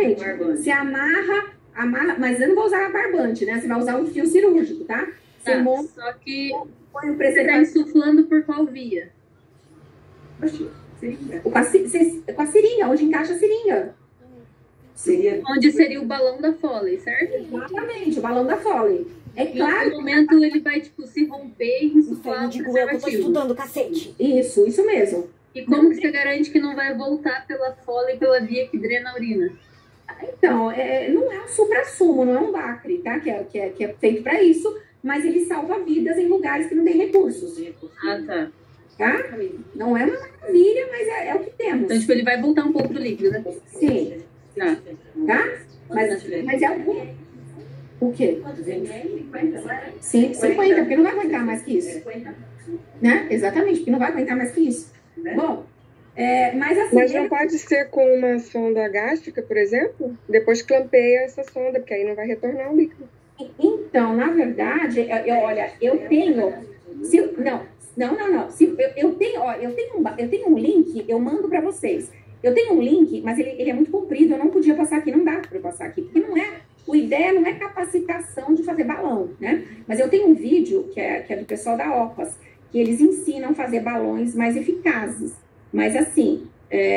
Exatamente. Se amarra, mas eu não vou usar barbante, né? Você vai usar um fio cirúrgico, tá? Você monta, só que põe o você tá insuflando por qual via? Com a seringa, onde encaixa a seringa. Onde seria o balão da Foley, certo? Exatamente, o balão da Foley. É claro. No momento ele vai, tipo, se romper e insuflar. Não digo eu que tô estudando, cacete. Isso mesmo. E como que você garante que não vai voltar pela Foley, pela via que drena a urina? Então, não é um supra-sumo, não é um Bacri, tá? Que é feito para isso, mas ele salva vidas em lugares que não tem recursos. Tá. Tá? Não é uma maravilha, mas é o que temos. Então, tipo, ele vai voltar um pouco do líquido, né? Sim. Tá? Mas é algum... O quê? 50, porque não vai aguentar mais que isso. Né? Exatamente, porque não vai aguentar mais que isso. Bom, mas assim... Mas não pode ser com uma sonda gástrica, por exemplo? Depois clampeia essa sonda, porque aí não vai retornar o líquido. Então, na verdade, olha, eu tenho... Não. Eu tenho um link, eu mando para vocês. Eu tenho um link, mas ele é muito comprido, eu não podia passar aqui, não dá para eu passar aqui, porque a ideia não é capacitação de fazer balão, né? Mas eu tenho um vídeo que é do pessoal da OPAS, que eles ensinam a fazer balões mais eficazes. Mas assim,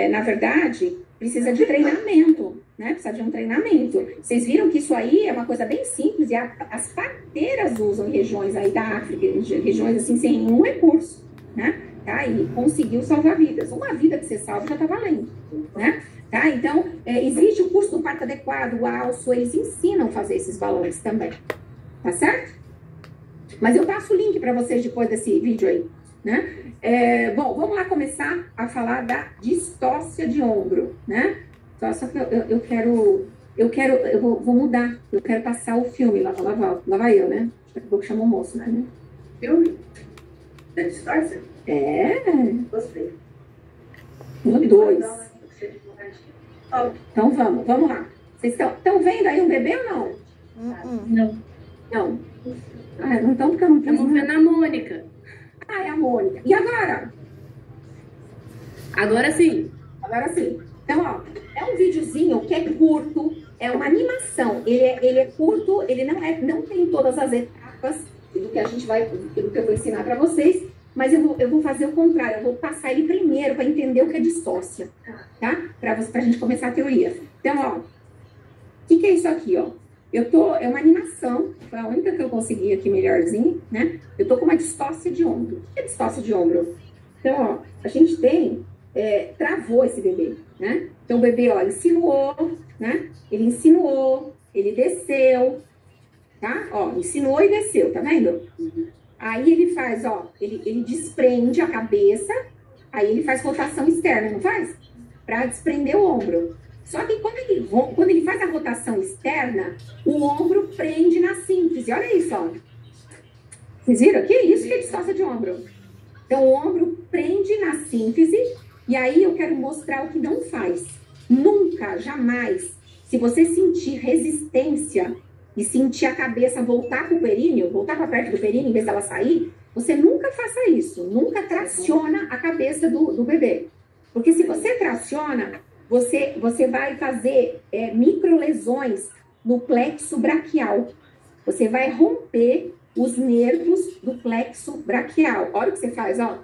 na verdade, precisa de treinamento, né? Precisa de um treinamento. Vocês viram que isso aí é uma coisa bem simples e as parteiras usam em regiões aí da África, em regiões assim sem nenhum recurso, né? Tá? E conseguiu salvar vidas. Uma vida que você salva já tá valendo, né? Tá? Então, existe o curso do parto adequado, o alço, eles ensinam a fazer esses balões também, tá certo? Mas eu passo o link para vocês depois desse vídeo aí, né? Bom, vamos lá começar a falar da distócia de ombro, né? Só que eu vou mudar, eu quero passar o filme, lá vai eu, né? Daqui a pouco chama o moço, né? Filme? Da distócia? Gostei. No 2. Então vamos lá. Vocês estão vendo aí um bebê ou não? Não. Não. Não estão porque eu não Estamos vendo a Mônica. É a Mônica. E agora? Agora sim. Agora sim. Então, ó, é um videozinho que é curto, é uma animação. Ele é curto, ele não tem todas as etapas do que eu vou ensinar para vocês, mas eu vou fazer o contrário, eu vou passar ele primeiro para entender o que é distócia, tá? Para a gente começar a teoria. Então, ó, o que é isso aqui, ó? É uma animação, foi a única que eu consegui aqui melhorzinho, né? Eu tô com uma distócia de ombro. O que é distócia de ombro? Então, ó, a gente travou esse bebê, né? Então, o bebê, ó, insinuou, né? Ele insinuou, ele desceu, tá? Ó, insinuou e desceu, tá vendo? Aí ele faz, ó, ele desprende a cabeça, aí ele faz rotação externa, não faz? Pra desprender o ombro. Só que quando ele faz a rotação externa, o ombro prende na síntese. Olha isso, ó. Vocês viram aqui? Isso que é distócia de ombro. Então, o ombro prende na síntese, e aí eu quero mostrar o que não faz. Nunca, jamais, se você sentir resistência e sentir a cabeça voltar para o períneo, voltar para perto do períneo em vez dela sair, você nunca faça isso. Nunca traciona a cabeça do bebê. Porque se você traciona, você vai fazer microlesões no plexo braquial. Você vai romper os nervos do plexo braquial. Olha o que você faz, ó.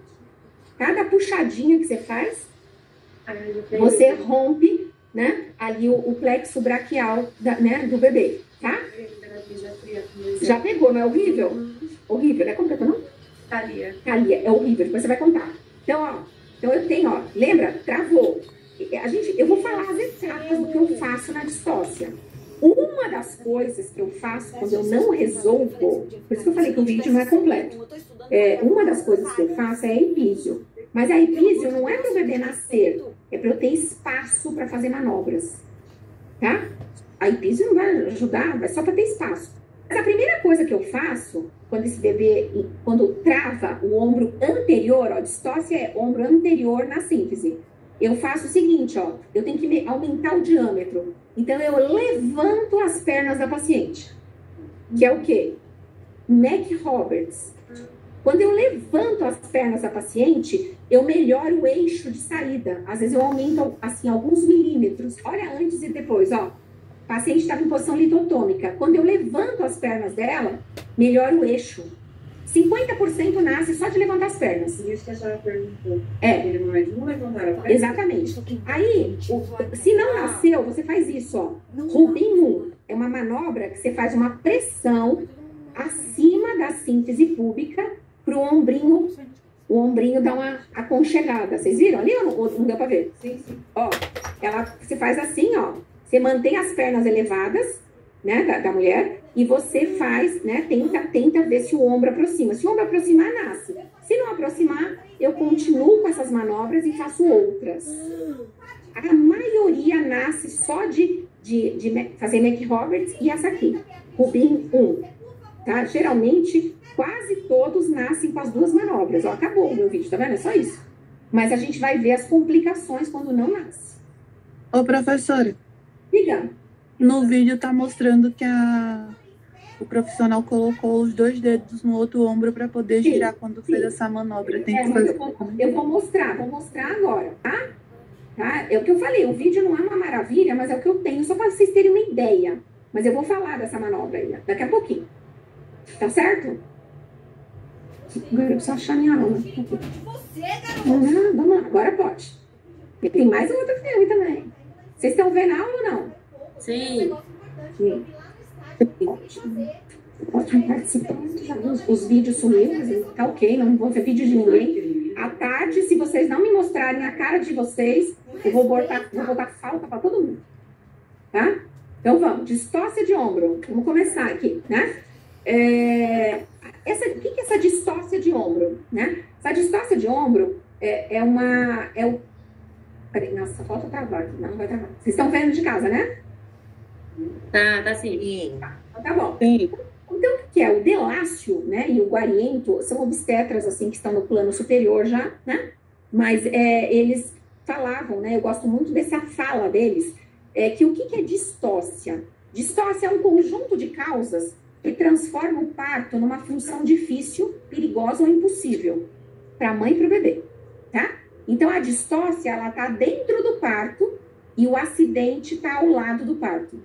Cada puxadinha que você faz, você rompe, né, ali o plexo braquial do bebê, tá? Já pegou, não é horrível? Horrível, não é completo, não? Thalia, é horrível, depois você vai contar. Então, ó, eu tenho, ó, lembra? Travou. Eu vou falar as etapas do que eu faço na distócia. Uma das coisas que eu faço quando eu não resolvo, por isso que eu falei que o vídeo não é completo. Uma das coisas que eu faço é a epísio. Mas a epísio não é para o bebê nascer, é para eu ter espaço para fazer manobras. Tá? A epísio não vai ajudar, mas só para ter espaço. Mas a primeira coisa que eu faço, quando esse bebê, quando trava o ombro anterior, ó, distócia é ombro anterior na síntese. Eu faço o seguinte, ó, eu tenho que aumentar o diâmetro. Então, eu levanto as pernas da paciente. Que é o quê? Mac Roberts. Quando eu levanto as pernas da paciente, eu melhoro o eixo de saída. Às vezes eu aumento, assim, alguns milímetros. Olha antes e depois, ó. O paciente estava em posição litotômica. Quando eu levanto as pernas dela, melhora o eixo. 50% nasce só de levantar as pernas. Isso que a senhora perguntou. É. Não levantaram a perna? Exatamente. Aí, se não nasceu, você faz isso, ó. Rubin 1 é uma manobra que você faz uma pressão acima da síntese púbica para o ombrinho dar uma aconchegada. Vocês viram ali ou não deu para ver? Sim, sim. Ó, você faz assim, ó. Você mantém as pernas elevadas, né, da mulher, e você faz, né, tenta ver se o ombro aproxima. Se o ombro aproximar, nasce. Se não aproximar, eu continuo com essas manobras e faço outras. A maioria nasce só de fazer McRoberts e essa aqui, Rubin 1. Tá? Geralmente, quase todos nascem com as duas manobras. Ó, acabou o meu vídeo, tá vendo? É só isso. Mas a gente vai ver as complicações quando não nasce. Ô, professora. Diga. No vídeo tá mostrando que o profissional colocou os 2 dedos no outro ombro para poder girar quando fez essa manobra. Tem que fazer. Eu vou mostrar agora, tá? É o que eu falei, o vídeo não é uma maravilha, mas é o que eu tenho, só para vocês terem uma ideia. Mas eu vou falar dessa manobra aí, daqui a pouquinho. Tá certo? Agora eu preciso achar minha aula. Vamos lá, agora pode. E tem mais um outro filme também. Vocês estão vendo a aula ou não? Sim. Sim. Ótimo, participante. Os vídeos sumiram, tá ok, não vou ver vídeo de ninguém. À tarde, se vocês não me mostrarem a cara de vocês, eu vou botar falta para todo mundo. Tá? Então vamos, distócia de ombro. Vamos começar aqui, né? O que é essa distócia de ombro, né? Essa distócia de ombro Peraí, nossa, falta travar aqui, não vai travar. Vocês estão vendo de casa, né? Tá sim. Então tá bom. Sim. Então, o que é? O Delácio, né, e o Guariento são obstetras, assim, que estão no plano superior já, né? Mas eles falavam, né, eu gosto muito dessa fala deles, que o que é distócia? Distócia é um conjunto de causas que transforma o parto numa função difícil, perigosa ou impossível para a mãe e para o bebê, tá? Então, a distócia, ela tá dentro do parto e o acidente tá ao lado do parto.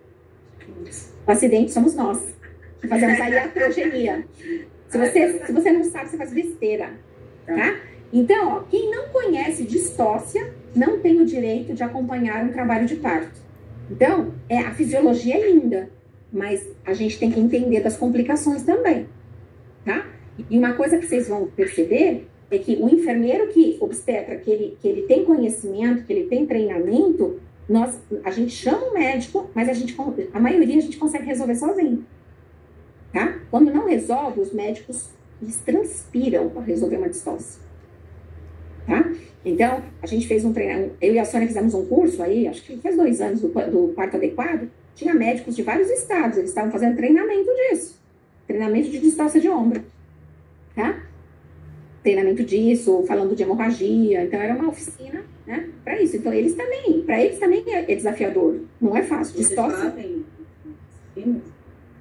O acidente somos nós, que fazemos a iatrogenia. Se você não sabe, você faz besteira, tá? Então, ó, quem não conhece distócia não tem o direito de acompanhar um trabalho de parto. Então, a fisiologia é linda, mas a gente tem que entender das complicações também, tá? E uma coisa que vocês vão perceber é que o enfermeiro obstetra, que ele tem conhecimento, que ele tem treinamento, a gente chama o médico, mas a maioria a gente consegue resolver sozinho, tá? Quando não resolve, os médicos, eles transpiram para resolver uma distócia, tá? Então, a gente fez um treinamento, eu e a Sônia fizemos um curso aí, acho que faz 2 anos, do parto adequado, tinha médicos de vários estados, eles estavam fazendo treinamento disso, treinamento de distócia de ombro, tá? Treinamento disso, falando de hemorragia, então era uma oficina, né, para isso. Então para eles também é desafiador, não é fácil. Distócia.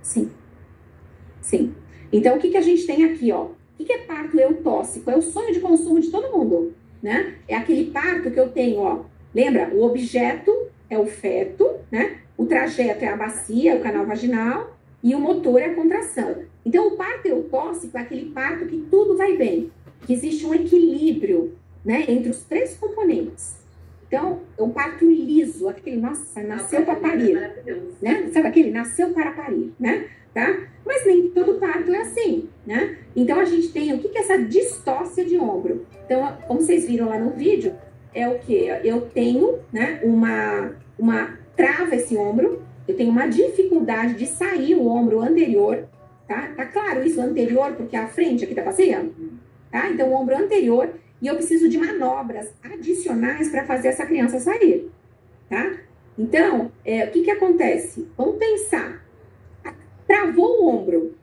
Sim. Então o que a gente tem aqui, ó? O que é parto eutóxico? É o sonho de consumo de todo mundo, né? É aquele parto que eu tenho, ó. Lembra? O objeto é o feto, né? O trajeto é a bacia, o canal vaginal, e o motor é a contração. Então o parto eutóxico é aquele parto que tudo vai bem, que existe um equilíbrio, né, entre os 3 componentes. Então, é um parto liso, aquele, nossa, nasceu para parir, né? Sabe aquele, nasceu para parir, né? Tá? Mas nem todo parto é assim, né? Então, a gente tem, o que é essa distócia de ombro? Então, como vocês viram lá no vídeo, é o que? Eu tenho, né, uma trava esse ombro, eu tenho uma dificuldade de sair o ombro anterior, tá? Tá claro isso, anterior, porque é a frente aqui da bacia? Tá? Então, o ombro anterior, e eu preciso de manobras adicionais para fazer essa criança sair, tá? Então, o que acontece? Vamos pensar. Travou o ombro,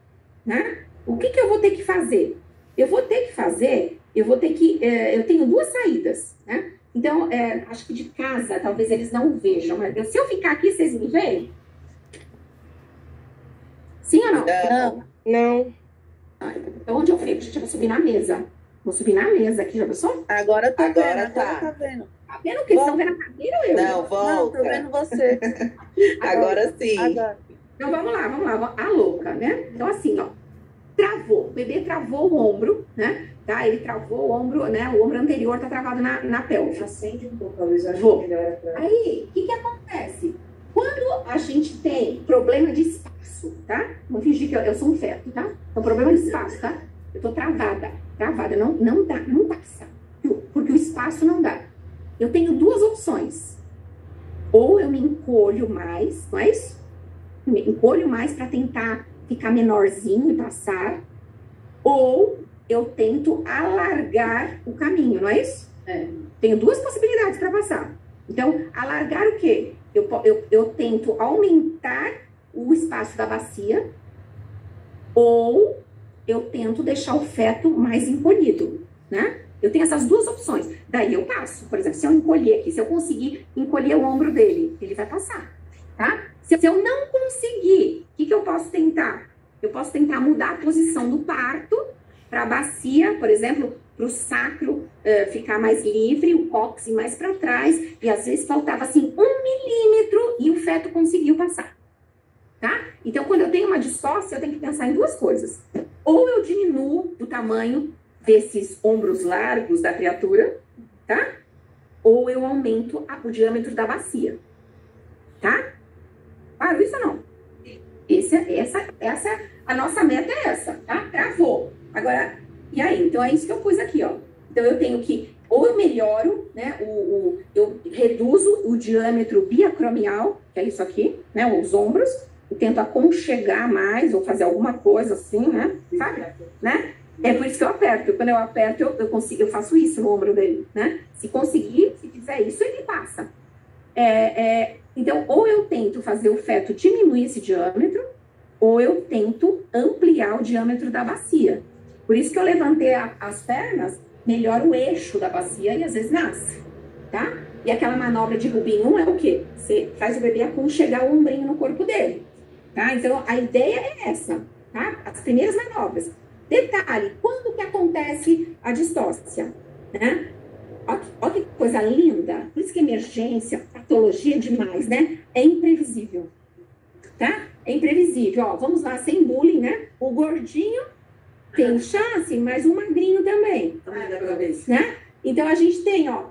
né? O que eu vou ter que fazer? Eu tenho 2 saídas, né? Então, acho que de casa, talvez eles não vejam, mas se eu ficar aqui, vocês me veem? Sim ou não? Não. Ai, Então, onde eu fico? Gente, eu vou subir na mesa. Vou subir na mesa aqui, já pensou? Agora tá Agora vendo, tá. agora tá vendo. Tá vendo que eles estão vendo a cadeira ou eu? Não, Não, volta. tô vendo você. Agora sim. Agora. Então, vamos lá. A louca, né? Então, assim, ó. Travou. O bebê travou o ombro, né? Tá? Ele travou o ombro, né? O ombro anterior tá travado na pelve. Acende um pouco a luz, acho Vou. que melhora pra... Aí, o que acontece? Quando a gente tem problema de espaço, tá? Vou fingir que eu sou um feto, tá? Então, problema de espaço, tá? Eu tô travada, não dá, não passa. Porque o espaço não dá. Eu tenho duas opções. Ou eu me encolho mais, não é isso? Me encolho mais para tentar ficar menorzinho e passar. Ou eu tento alargar o caminho, não é isso? Tenho duas possibilidades para passar. Então, alargar o quê? Eu tento aumentar o espaço da bacia, ou eu tento deixar o feto mais encolhido, né? Eu tenho essas duas opções. Daí eu passo. Por exemplo, se eu encolher aqui, se eu conseguir encolher o ombro dele, ele vai passar, tá? Se eu não conseguir, o que eu posso tentar? Eu posso tentar mudar a posição do parto para a bacia, por exemplo, para o sacro ficar mais livre, o cóccix mais para trás, e às vezes faltava assim 1 milímetro e o feto conseguiu passar, tá? Então, quando eu tenho uma distócia, eu tenho que pensar em duas coisas. Ou eu diminuo o tamanho desses ombros largos da criatura, tá? Ou eu aumento o diâmetro da bacia, tá? Claro, isso ou não? A nossa meta é essa, tá? Travou. Agora, e aí? Então, é isso que eu pus aqui, ó. Então, eu tenho que, ou eu melhoro, né, eu reduzo o diâmetro biacromial, que é isso aqui, né, os ombros, eu tento aconchegar mais, ou fazer alguma coisa assim, né, sabe? Né? É por isso que eu aperto. Quando eu aperto, eu consigo, eu faço isso no ombro dele, né? Se conseguir, se fizer isso, ele passa. Então, ou eu tento fazer o feto diminuir esse diâmetro, ou eu tento ampliar o diâmetro da bacia. Por isso que eu levantei as pernas, melhora o eixo da bacia e às vezes nasce, tá? E aquela manobra de Rubin 1 é o quê? Você faz o bebê aconchegar o ombrinho no corpo dele, tá? Então, a ideia é essa, tá? As primeiras manobras. Detalhe, quando que acontece a distócia, né? Olha que coisa linda. Por isso que emergência, patologia demais, né? É imprevisível, tá? É imprevisível. Ó, vamos lá, sem bullying, né? O gordinho tem chance, mas o magrinho também, né? Então, a gente tem, ó,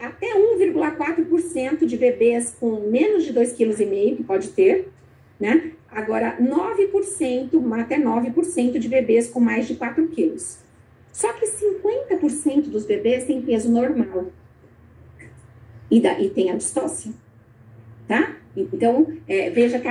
até 1,4% de bebês com menos de 2,5 kg, que pode ter, né? Agora, 9%, até 9% de bebês com mais de 4 quilos. Só que 50% dos bebês têm peso normal. E tem a distócia, tá? Então, veja que,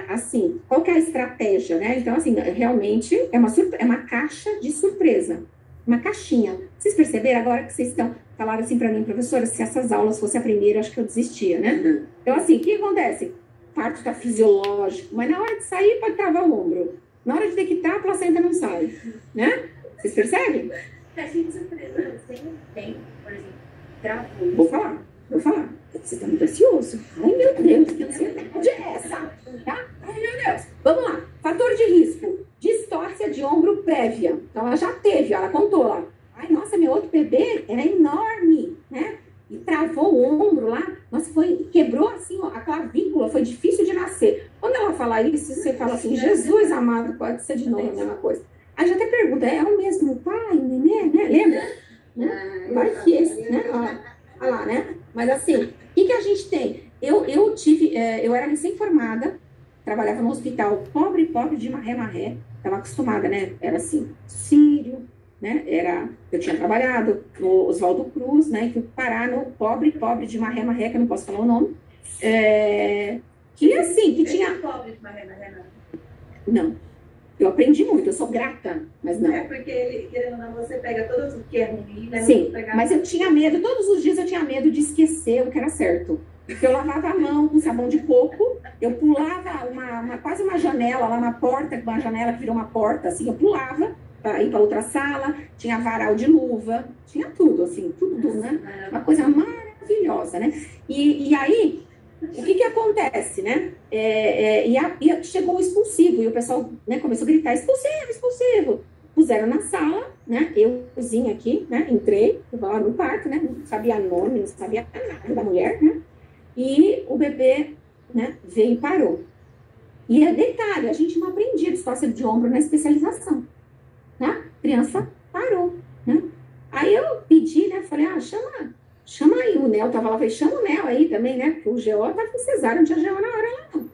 assim, qual que é a estratégia, né? Então, assim, realmente é uma caixa de surpresa. Uma caixinha. Vocês perceberam agora que vocês falaram assim para mim, professora, se essas aulas fossem a primeira, acho que eu desistia, né? Então, assim, o que acontece? Parto está fisiológico, mas na hora de sair pode travar o ombro. Na hora de deitar, a placenta não sai, né? Vocês percebem? Caixinha de surpresa, tem, por exemplo, travou. Vou falar. Você tá muito ansioso. Ai, meu Deus, que ansiedade é essa? Tá? Ai, meu Deus. Vamos lá. Fator de risco. Distócia de ombro prévia. Então, ela já teve, ela contou lá. Ai, nossa, meu outro bebê era enorme, né? E travou o ombro lá. Nossa, quebrou assim, ó, a clavícula. Foi difícil de nascer. Quando ela fala isso, você fala assim, Jesus amado, pode ser de novo a mesma coisa. Aí já até pergunta, é o mesmo pai, nenê, né? Lembra? Né? Vai que esse, né? Olha lá, né? Mas assim, o que a gente tem? Eu era recém-formada, trabalhava no hospital pobre de marré, estava acostumada, né? Era assim, sírio, né? Eu tinha trabalhado no Oswaldo Cruz, né? Que Pará, no pobre de marré, que eu não posso falar o nome. Que assim, que tinha... Pobre de marré, não. Eu aprendi muito, eu sou grata, mas não. É porque ele, querendo ou não, você pega todos o que é ruim, né? Sim, mas eu tinha medo, todos os dias eu tinha medo de esquecer o que era certo. Porque eu lavava a mão com sabão de coco, eu pulava quase uma janela lá na porta, uma janela que virou uma porta, assim, eu pulava para ir para outra sala, tinha varal de luva, tinha tudo, assim, tudo, né? Uma coisa maravilhosa, né? E aí... O que acontece, né? E chegou o expulsivo, e o pessoal, né, começou a gritar, expulsivo. puseram na sala, né? Euzinha aqui, né? Entrei, eu lá no quarto, né? Não sabia nome, não sabia nada da mulher, né? E o bebê, né? Veio e parou. E detalhe, a gente não aprendia distócia de ombro na especialização, né? A criança parou, né? Aí eu pedi, né? Falei, chama aí. O Nel tava lá, falei, chama o Nel aí também, né? Porque o GO tá com cesárea, não tinha GO na hora lá, não.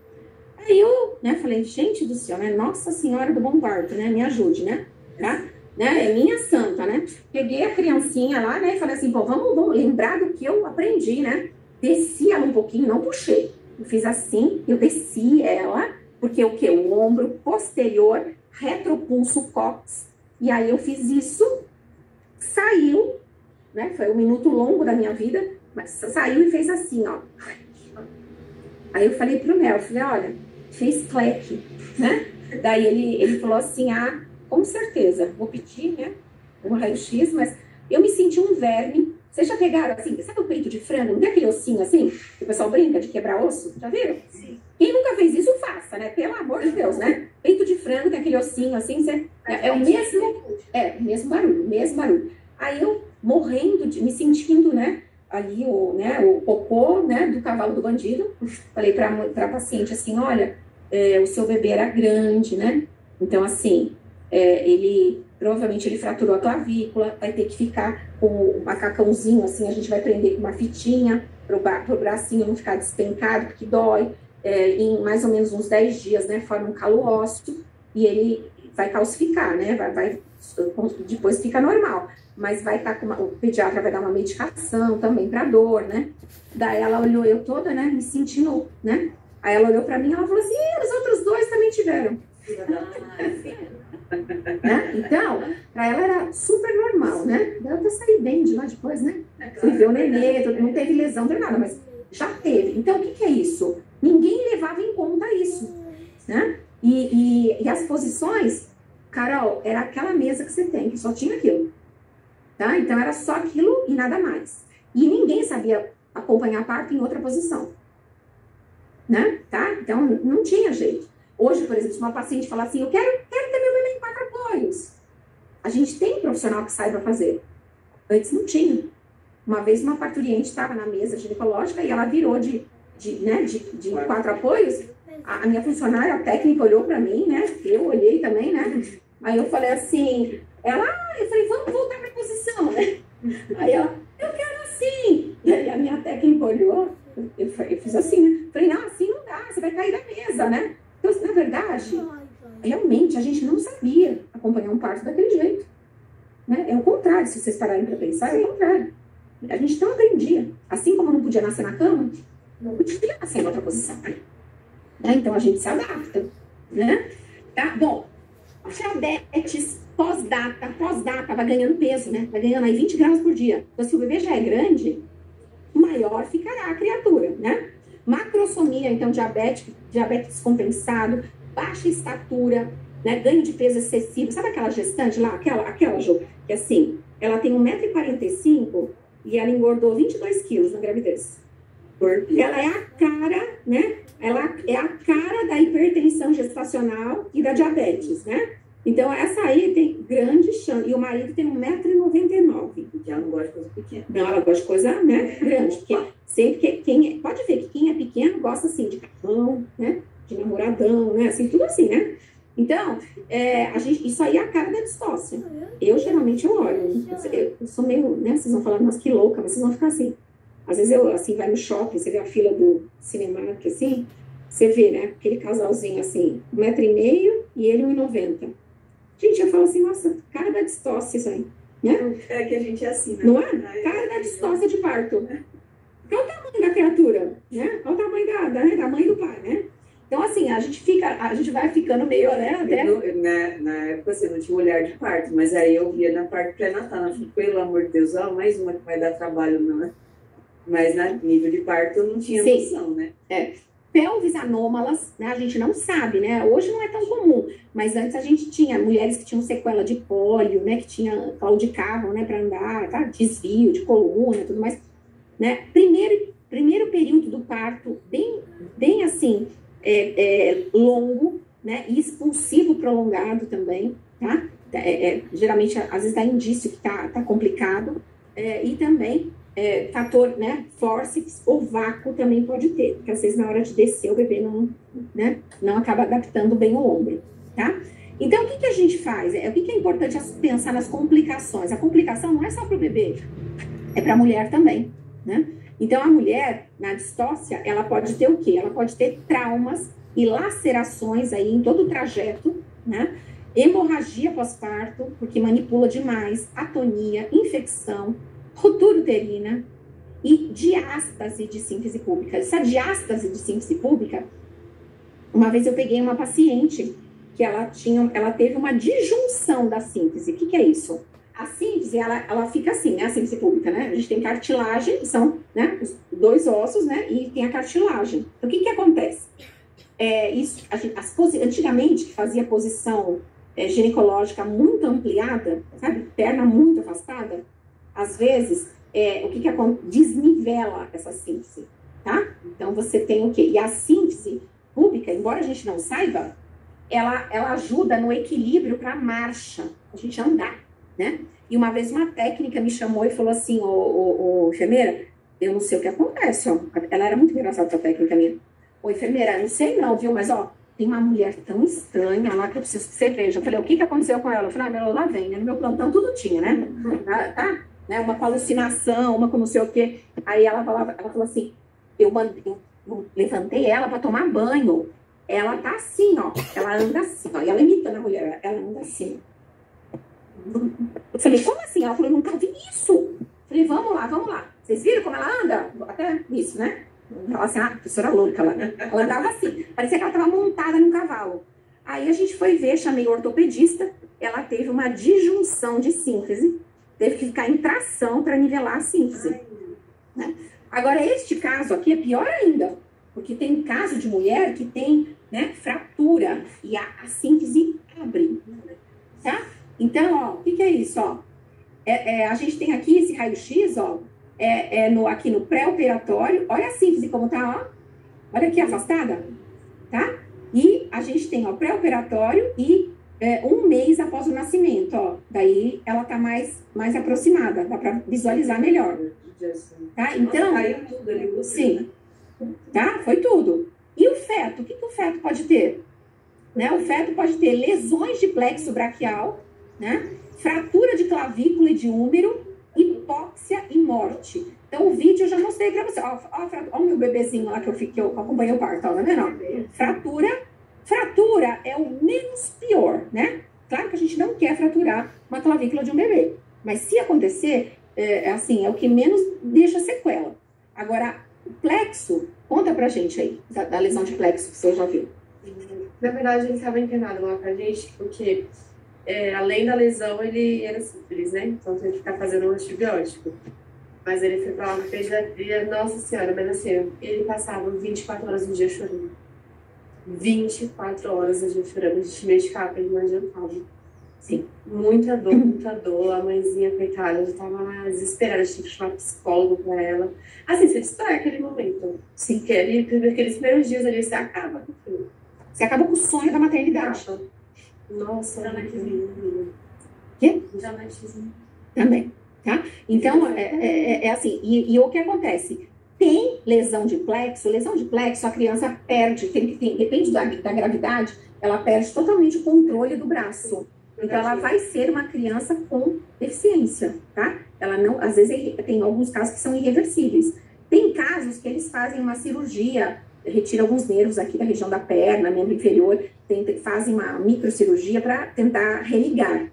Aí eu, né? Falei, gente do céu, né? Nossa Senhora do Bom Parto, né? Me ajude, né? Tá? Né? É minha santa, né? Peguei a criancinha lá, né? E falei assim, pô, vamos lembrar do que eu aprendi, né? Desci ela um pouquinho, não puxei. Eu fiz assim, eu desci ela, porque o quê? O ombro posterior, retropulso cóccix. E aí eu fiz isso, saiu, né? Foi um minuto longo da minha vida, mas saiu e fez assim, ó. Aí eu falei pro Nel, falei, olha, fez cleque, né? Daí ele falou assim, com certeza, vou pedir, né? Um raio-x, mas eu me senti um verme. Vocês já pegaram, assim, sabe o peito de frango? Não tem aquele ossinho assim? Que o pessoal brinca de quebrar osso? Já viram? Sim. Quem nunca fez isso, faça, né? Pelo amor de Deus, né? Peito de frango, tem aquele ossinho assim, é o mesmo barulho. Aí eu morrendo, me sentindo, né? Ali o cocô, né? Do cavalo do bandido. Falei pra paciente assim, olha, o seu bebê era grande, né? Então, assim, provavelmente ele fraturou a clavícula, vai ter que ficar com o macacãozinho, assim, a gente vai prender com uma fitinha pro bracinho não ficar despencado, porque dói. Em mais ou menos uns 10 dias, né, forma um calo ósseo e ele vai calcificar, né, depois fica normal, mas vai estar o pediatra vai dar uma medicação também para dor, né. Daí ela olhou, eu toda, né, me sentindo, né, aí ela olhou para mim e ela falou assim, os outros dois também tiveram. Né? Então, para ela era super normal, né, daí eu até saí bem de lá depois, né, fui ver o nenê, não teve lesão, não teve nada, mas já teve. Então, o que é isso? Ninguém levava em conta isso, né? E as posições, Carol, era aquela mesa que você tem, que só tinha aquilo, tá? Então, era só aquilo e nada mais. E ninguém sabia acompanhar parto em outra posição, né? Tá? Então, não tinha jeito. Hoje, por exemplo, se uma paciente falar assim, eu quero ter meu bebê em 4 apoios. A gente tem um profissional que saiba fazer. Antes não tinha. Uma vez uma parturiente estava na mesa ginecológica e ela virou de 4 apoios. A minha funcionária, a técnica, olhou para mim, né? Eu olhei também, né? Aí eu falei assim, eu falei, vamos voltar para a posição, né? Aí ela, eu quero assim. E aí a minha técnica olhou, eu fiz assim, né? Falei, não, assim não dá, você vai cair da mesa, né? Então, na verdade, realmente a gente não sabia acompanhar um parto daquele jeito. Né? É o contrário, se vocês pararem para pensar, é o contrário. A gente não aprendia. Assim como não podia nascer na cama, não podia nascer em outra posição. Né? Então a gente se adapta. Né? Tá? Bom, diabetes pós-data vai ganhando peso, né? Vai ganhando aí 20 gramas por dia. Então, se o bebê já é grande, maior ficará a criatura, né? Macrosomia, então, diabetes descompensado, baixa estatura, né? Ganho de peso excessivo. Sabe aquela gestante lá? Aquela, Ju, que assim, ela tem 1,45 m e ela engordou 22 quilos na gravidez. Ela é a cara, né? Ela é a cara da hipertensão gestacional e da diabetes, né? Então, essa aí tem grande chance. E o marido tem 1,99 m. Porque ela não gosta de coisa pequena. Não, ela gosta de coisa, né, grande. Porque sempre pode ver que quem é pequeno gosta, assim, de carrão, né? De namoradão, né? Assim, tudo assim, né? Então, isso aí é a cara da distócia. Eu, geralmente, eu olho. Eu sou meio, né? Vocês vão falar, nossa, que louca, mas vocês vão ficar assim. Às vezes eu, assim, vai no shopping, você vê a fila do Cinemark, assim, você vê, né? Aquele casalzinho, assim, 1,5 m e ele 1,90 m. Gente, eu falo assim, nossa, cara da distócia isso aí, né? É que a gente é assim, né? Não é? Cara da distócia de parto. Qual o tamanho da criatura, né? Qual o tamanho da mãe e do pai, né? Então, assim, a gente vai ficando meio, né? Até... Na época, você não tinha um olhar de parto, mas aí eu via na parte pré-natal. Eu falei, pelo amor de Deus, mais uma que vai dar trabalho, não, né? Mas na nível de parto eu não tinha noção, né? Pelvis anômalas, né? A gente não sabe, né? Hoje não é tão comum, mas antes a gente tinha mulheres que tinham sequela de pólio, né? Que tinha claudicavam, né? Para andar, tá? Desvio de coluna e tudo mais, né? Primeiro período do parto, bem assim, longo, né? E expulsivo prolongado também, tá? Geralmente, às vezes dá indício que tá complicado, e também fator, né, forceps ou vácuo também pode ter, porque às vezes na hora de descer o bebê não acaba adaptando bem o ombro, tá? Então, o que a gente faz? O que é importante pensar nas complicações? A complicação não é só para o bebê, é para a mulher também, né? Então, a mulher, na distócia, ela pode ter o quê? Ela pode ter traumas e lacerações aí em todo o trajeto, né? Hemorragia pós-parto, porque manipula demais, atonia, infecção, ruptura uterina e diástase de síntese pública. Essa diástase de síntese pública, uma vez eu peguei uma paciente que ela teve uma disjunção da síntese. O que é isso? A síntese, ela fica assim, né? A síntese pública, né? A gente tem cartilagem, que são, né, os 2 ossos, né? E tem a cartilagem. Então, o que acontece? Antigamente, que fazia posição ginecológica muito ampliada, sabe? Perna muito afastada, às vezes, o que acontece? Desnivela essa síntese, tá? Então, você tem o quê? E a síntese pública, embora a gente não saiba, ela ajuda no equilíbrio para a marcha, a gente andar, né? E uma vez uma técnica me chamou e falou assim, ô enfermeira, eu não sei o que acontece, ó. Ela era muito engraçada, essa técnica minha. Ô, enfermeira, não sei não, viu? Mas, ó, tem uma mulher tão estranha lá que eu preciso que você veja. Eu falei, o que aconteceu com ela? Eu falei, lá vem, né? No meu plantão tudo tinha, né? Tá? Né? Uma com alucinação, uma com não sei o quê. Aí ela falou assim, eu levantei ela para tomar banho. Ela tá assim, ó. Ela anda assim, ó. E ela imitando a mulher. Ela anda assim. Eu falei, como assim? Ela falou, eu nunca vi isso. Eu falei, vamos lá. Vocês viram como ela anda? Até isso, né? Ela assim, professora louca lá, né? Ela andava assim. Parecia que ela estava montada num cavalo. Aí a gente foi ver, chamei o ortopedista. Ela teve uma disjunção de síntese. Teve que ficar em tração para nivelar a síntese. Né? Agora, este caso aqui é pior ainda. Porque tem caso de mulher que tem, né, fratura e a síntese abre, tá? Então, ó, o que é isso, ó? A gente tem aqui esse raio-x, ó, aqui no pré-operatório. Olha a síntese como tá, ó. Olha aqui afastada, tá? E a gente tem, ó, pré-operatório e 1 mês após o nascimento, ó. Daí ela tá mais aproximada, dá para visualizar melhor, tá? Então, caiu tudo ali, sim. Tá? Foi tudo. E o feto? O que o feto pode ter? Né? O feto pode ter lesões de plexo braquial, né? Fratura de clavícula e de úmero, hipóxia e morte. Então, o vídeo eu já mostrei pra você. Ó o meu bebezinho lá que eu acompanhei o parto, tá vendo? Fratura é o menos pior, né? Claro que a gente não quer fraturar uma clavícula de um bebê. Mas se acontecer, é o que menos deixa sequela. Agora, o plexo, conta pra gente aí, da lesão de plexo que você já viu. Na verdade, ele estava internado lá com a gente, porque além da lesão, ele era simples, né? Então, teve que ficar fazendo um antibiótico. Mas ele foi pra lá na pediatria, nossa senhora, mas assim, ele passava 24 horas no dia chorando. 24 horas no dia chorando, a gente medicava pra ele, não adiantava. Sim, muita dor, a mãezinha, coitada, já tava desesperada, a gente tinha que chamar psicólogo pra ela. Assim, você destrói aquele momento. Sim, que ali, aqueles primeiros dias ali, você acaba com tudo. Você acaba com o sonho da maternidade. Nossa, dramatismo. Quê? Dramatismo. Também, tá? Então, assim, e o que acontece? Tem lesão de plexo, a criança perde, depende da gravidade, ela perde totalmente o controle do braço. Então, ela vai ser uma criança com deficiência, tá? Ela não, às vezes, tem alguns casos que são irreversíveis. Tem casos que eles fazem uma cirurgia, retira alguns nervos aqui da região da perna, membro inferior, fazem uma microcirurgia para tentar religar.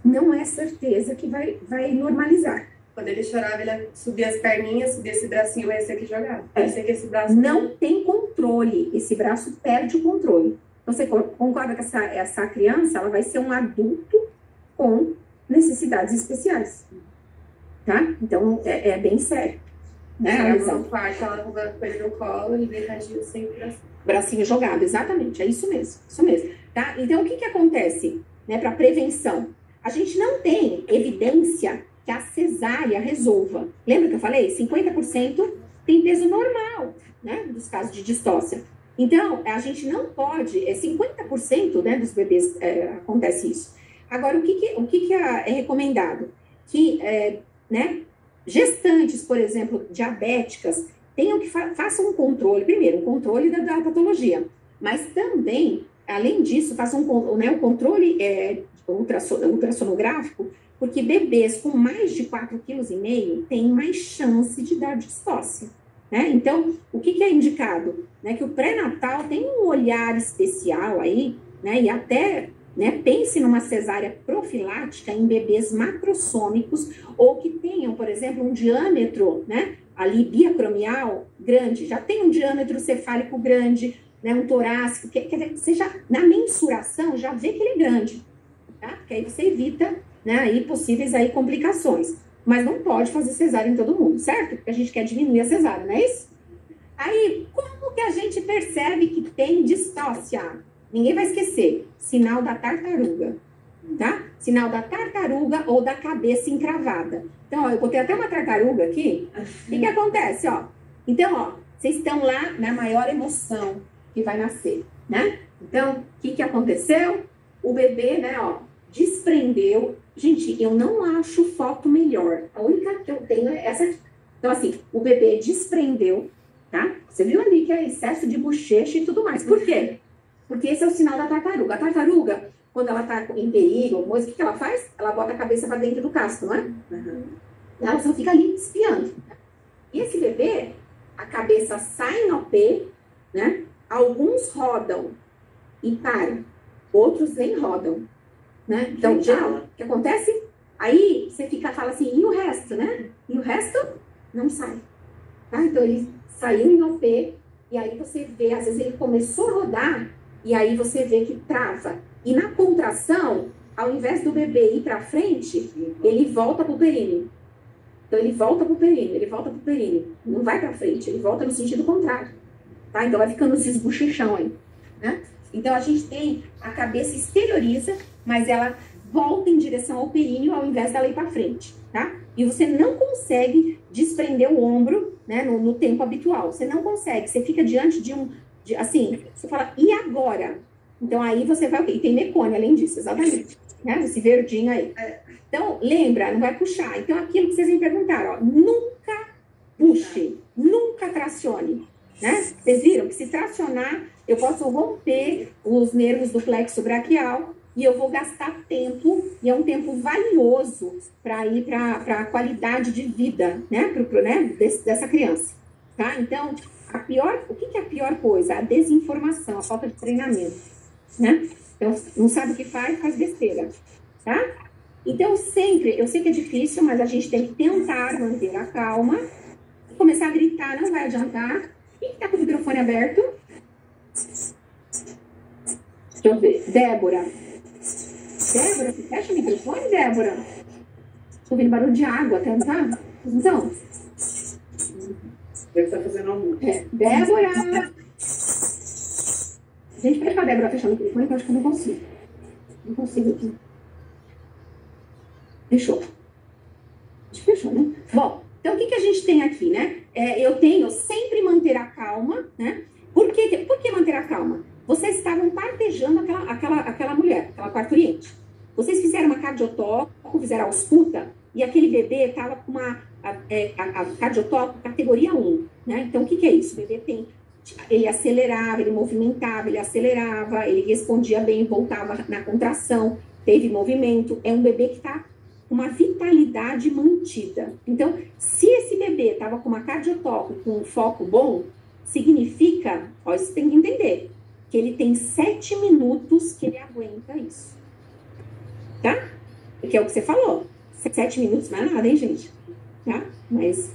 Não é certeza que vai normalizar. Quando ele chorava, ele subia as perninhas, subia esse bracinho, esse aqui jogava. Que esse braço não tem controle, esse braço perde o controle. Você concorda que essa criança ela vai ser um adulto com necessidades especiais, tá? Então, é bem sério. Né? No quarto, ela com ele no colo e deitadinho sempre bracinho jogado, exatamente, é isso mesmo, tá? Então, o que acontece, né, para prevenção? A gente não tem evidência que a cesárea resolva. Lembra que eu falei? 50% tem peso normal, né, dos casos de distócia. Então, a gente não pode, 50%, né, dos bebês acontece isso. Agora, o que é recomendado? Que, né, gestantes, por exemplo, diabéticas, façam um controle, primeiro, um controle da patologia, mas também, além disso, façam um controle ultrassonográfico, porque bebês com mais de 4,5 kg têm mais chance de dar distócia. Né? Então, o que é indicado? Né? Que o pré-natal tem um olhar especial aí, né? E até, né, pense numa cesárea profilática em bebês macrossômicos ou que tenham, por exemplo, um diâmetro, né, ali biacromial grande, já tem um diâmetro cefálico grande, né, um torácico, quer dizer, você já, na mensuração, já vê que ele é grande, tá? Porque aí você evita, né, aí possíveis aí complicações. Mas não pode fazer cesárea em todo mundo, certo? Porque a gente quer diminuir a cesárea, não é isso? Aí, como que a gente percebe que tem distócia? Ninguém vai esquecer. Sinal da tartaruga, tá? Sinal da tartaruga ou da cabeça encravada. Então, ó, eu botei até uma tartaruga aqui. O que acontece, ó? Então, ó, vocês estão lá na maior emoção que vai nascer, né? Então, o que aconteceu? O bebê, né, ó, desprendeu. Gente, eu não acho foto melhor. A única que eu tenho é essa aqui. Então, assim, o bebê desprendeu, tá? Você viu ali que é excesso de bochecha e tudo mais. Por quê? Porque esse é o sinal da tartaruga. A tartaruga, quando ela tá em perigo, o que ela faz? Ela bota a cabeça para dentro do casco, não é? Uhum. Ela só fica ali espiando. E esse bebê, a cabeça sai no OP, né? Alguns rodam e param. Outros nem rodam. Né? Então, geral, o que acontece? Aí você fala assim, e o resto, né? E o resto não sai. Tá? Então, ele saiu em OP, e aí você vê, às vezes ele começou a rodar, e aí você vê que trava. E na contração, ao invés do bebê ir para frente, ele volta pro períneo. Então, ele volta pro períneo. Não vai para frente, ele volta no sentido contrário. Tá? Então, vai ficando esses bochechão aí, né? Então, a gente tem a cabeça exterioriza, mas ela volta em direção ao períneo ao invés dela ir para frente, tá? E você não consegue desprender o ombro, né, no tempo habitual. Você não consegue. Você fica diante assim, você fala, e agora? Então, aí você vai, e tem mecônio além disso, exatamente. Né? Esse verdinho aí. Então, lembra, não vai puxar. Então, aquilo que vocês me perguntaram, ó, nunca puxe, nunca tracione. Né? Vocês viram que se tracionar, eu posso romper os nervos do plexo braquial e eu vou gastar tempo, e é um tempo valioso para ir para a qualidade de vida, né? Dessa criança. Tá? Então, o que é a pior coisa? A desinformação, a falta de treinamento. Né? Então, não sabe o que faz besteira. Tá? Então, eu sei que é difícil, mas a gente tem que tentar manter a calma. Começar a gritar não vai adiantar. Quem está com o microfone aberto? Deixa eu ver. Débora, você fecha o microfone, Débora? Estou ouvindo barulho de água, tá? Então? Deve estar fazendo almoço. Débora! Gente, pede pra Débora fechar o microfone, que eu acho que eu não consigo. Não consigo aqui. Fechou. Acho que fechou, né? Bom, então o que a gente tem aqui, né? Eu tenho sempre manter a calma, né? Por que manter a calma? Vocês estavam partejando aquela mulher, aquela parturiente. Vocês fizeram uma cardiotoco, fizeram a ausculta, e aquele bebê estava com uma cardiotoco categoria 1, né? Então, o que é isso? O bebê ele acelerava, ele movimentava, ele acelerava, ele respondia bem, voltava na contração, teve movimento. É um bebê que está com uma vitalidade mantida. Então, se esse bebê estava com uma cardiotoco, com um foco bom, significa, ó, isso tem que entender, que ele tem 7 minutos que ele aguenta isso. Tá? Que é o que você falou. 7 minutos não é nada, hein, gente? Tá? Mas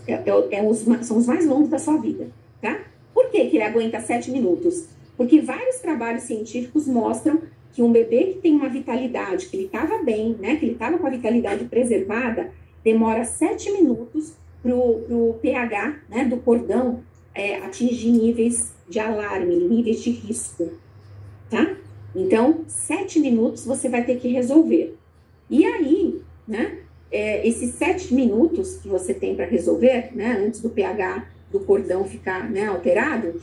são os mais longos da sua vida. Tá? Por que ele aguenta 7 minutos? Porque vários trabalhos científicos mostram que um bebê que tem uma vitalidade, que ele estava bem, né? Que ele estava com a vitalidade preservada, demora 7 minutos para o pH, né, do cordão atingir níveis de alarme, níveis de risco, tá? Então, 7 minutos você vai ter que resolver. E aí, né, esses 7 minutos que você tem para resolver, né, antes do pH do cordão ficar, né, alterado,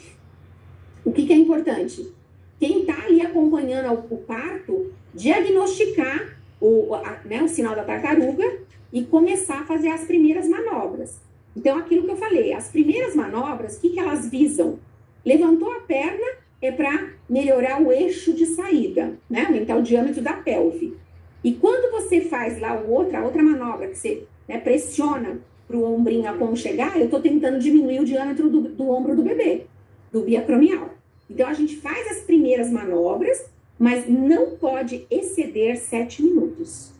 o que é importante? Quem está ali acompanhando o parto, diagnosticar o sinal da tartaruga e começar a fazer as primeiras manobras. Então, aquilo que eu falei, as primeiras manobras, o que elas visam? Levantou a perna, é para melhorar o eixo de saída, né? Aumentar o diâmetro da pelve. E quando você faz lá a outra manobra, que você, né, pressiona para o ombrinho aconchegar, eu estou tentando diminuir o diâmetro do ombro do bebê, do biacromial. Então, a gente faz as primeiras manobras, mas não pode exceder 7 minutos,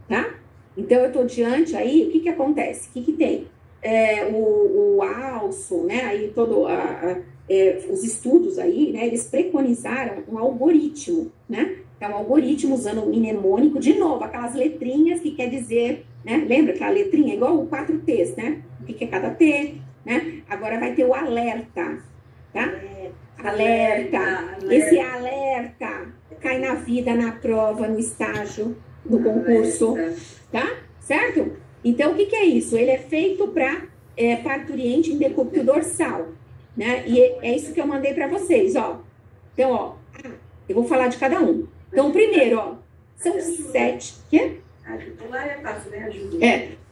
tá? Então, eu estou diante aí, o que acontece? O que tem? O alço, né? Aí os estudos aí, né? Eles preconizaram um algoritmo, né? É um algoritmo usando o mnemônico, de novo, aquelas letrinhas que quer dizer, né? Lembra aquela letrinha? Igual o 4 T's, né? O que é cada T, né? Agora vai ter o alerta, tá? Alerta. Esse alerta cai na vida, na prova, no estágio do concurso, tá? Certo? Então, o que é isso? Ele é feito para parturiente em decúbito dorsal, né? E é isso que eu mandei para vocês, ó. Então, ó, eu vou falar de cada um. Então, primeiro, ó, são 7. Quê? Lá é fácil, né? Ajuda.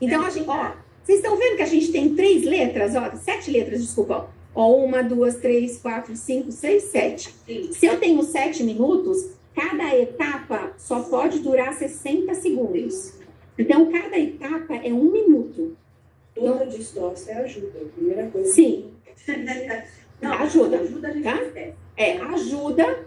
Então, a gente, ó, vocês estão vendo que a gente tem 3 letras, ó, 7 letras, desculpa, ó. 1, 2, 3, 4, 5, 6, 7. Se eu tenho 7 minutos, cada etapa só pode durar 60 segundos. Então, cada etapa é 1 minuto. Toda distócia ajuda, a primeira coisa. Sim. Não, ajuda, a gente tá? esquece. Ajuda,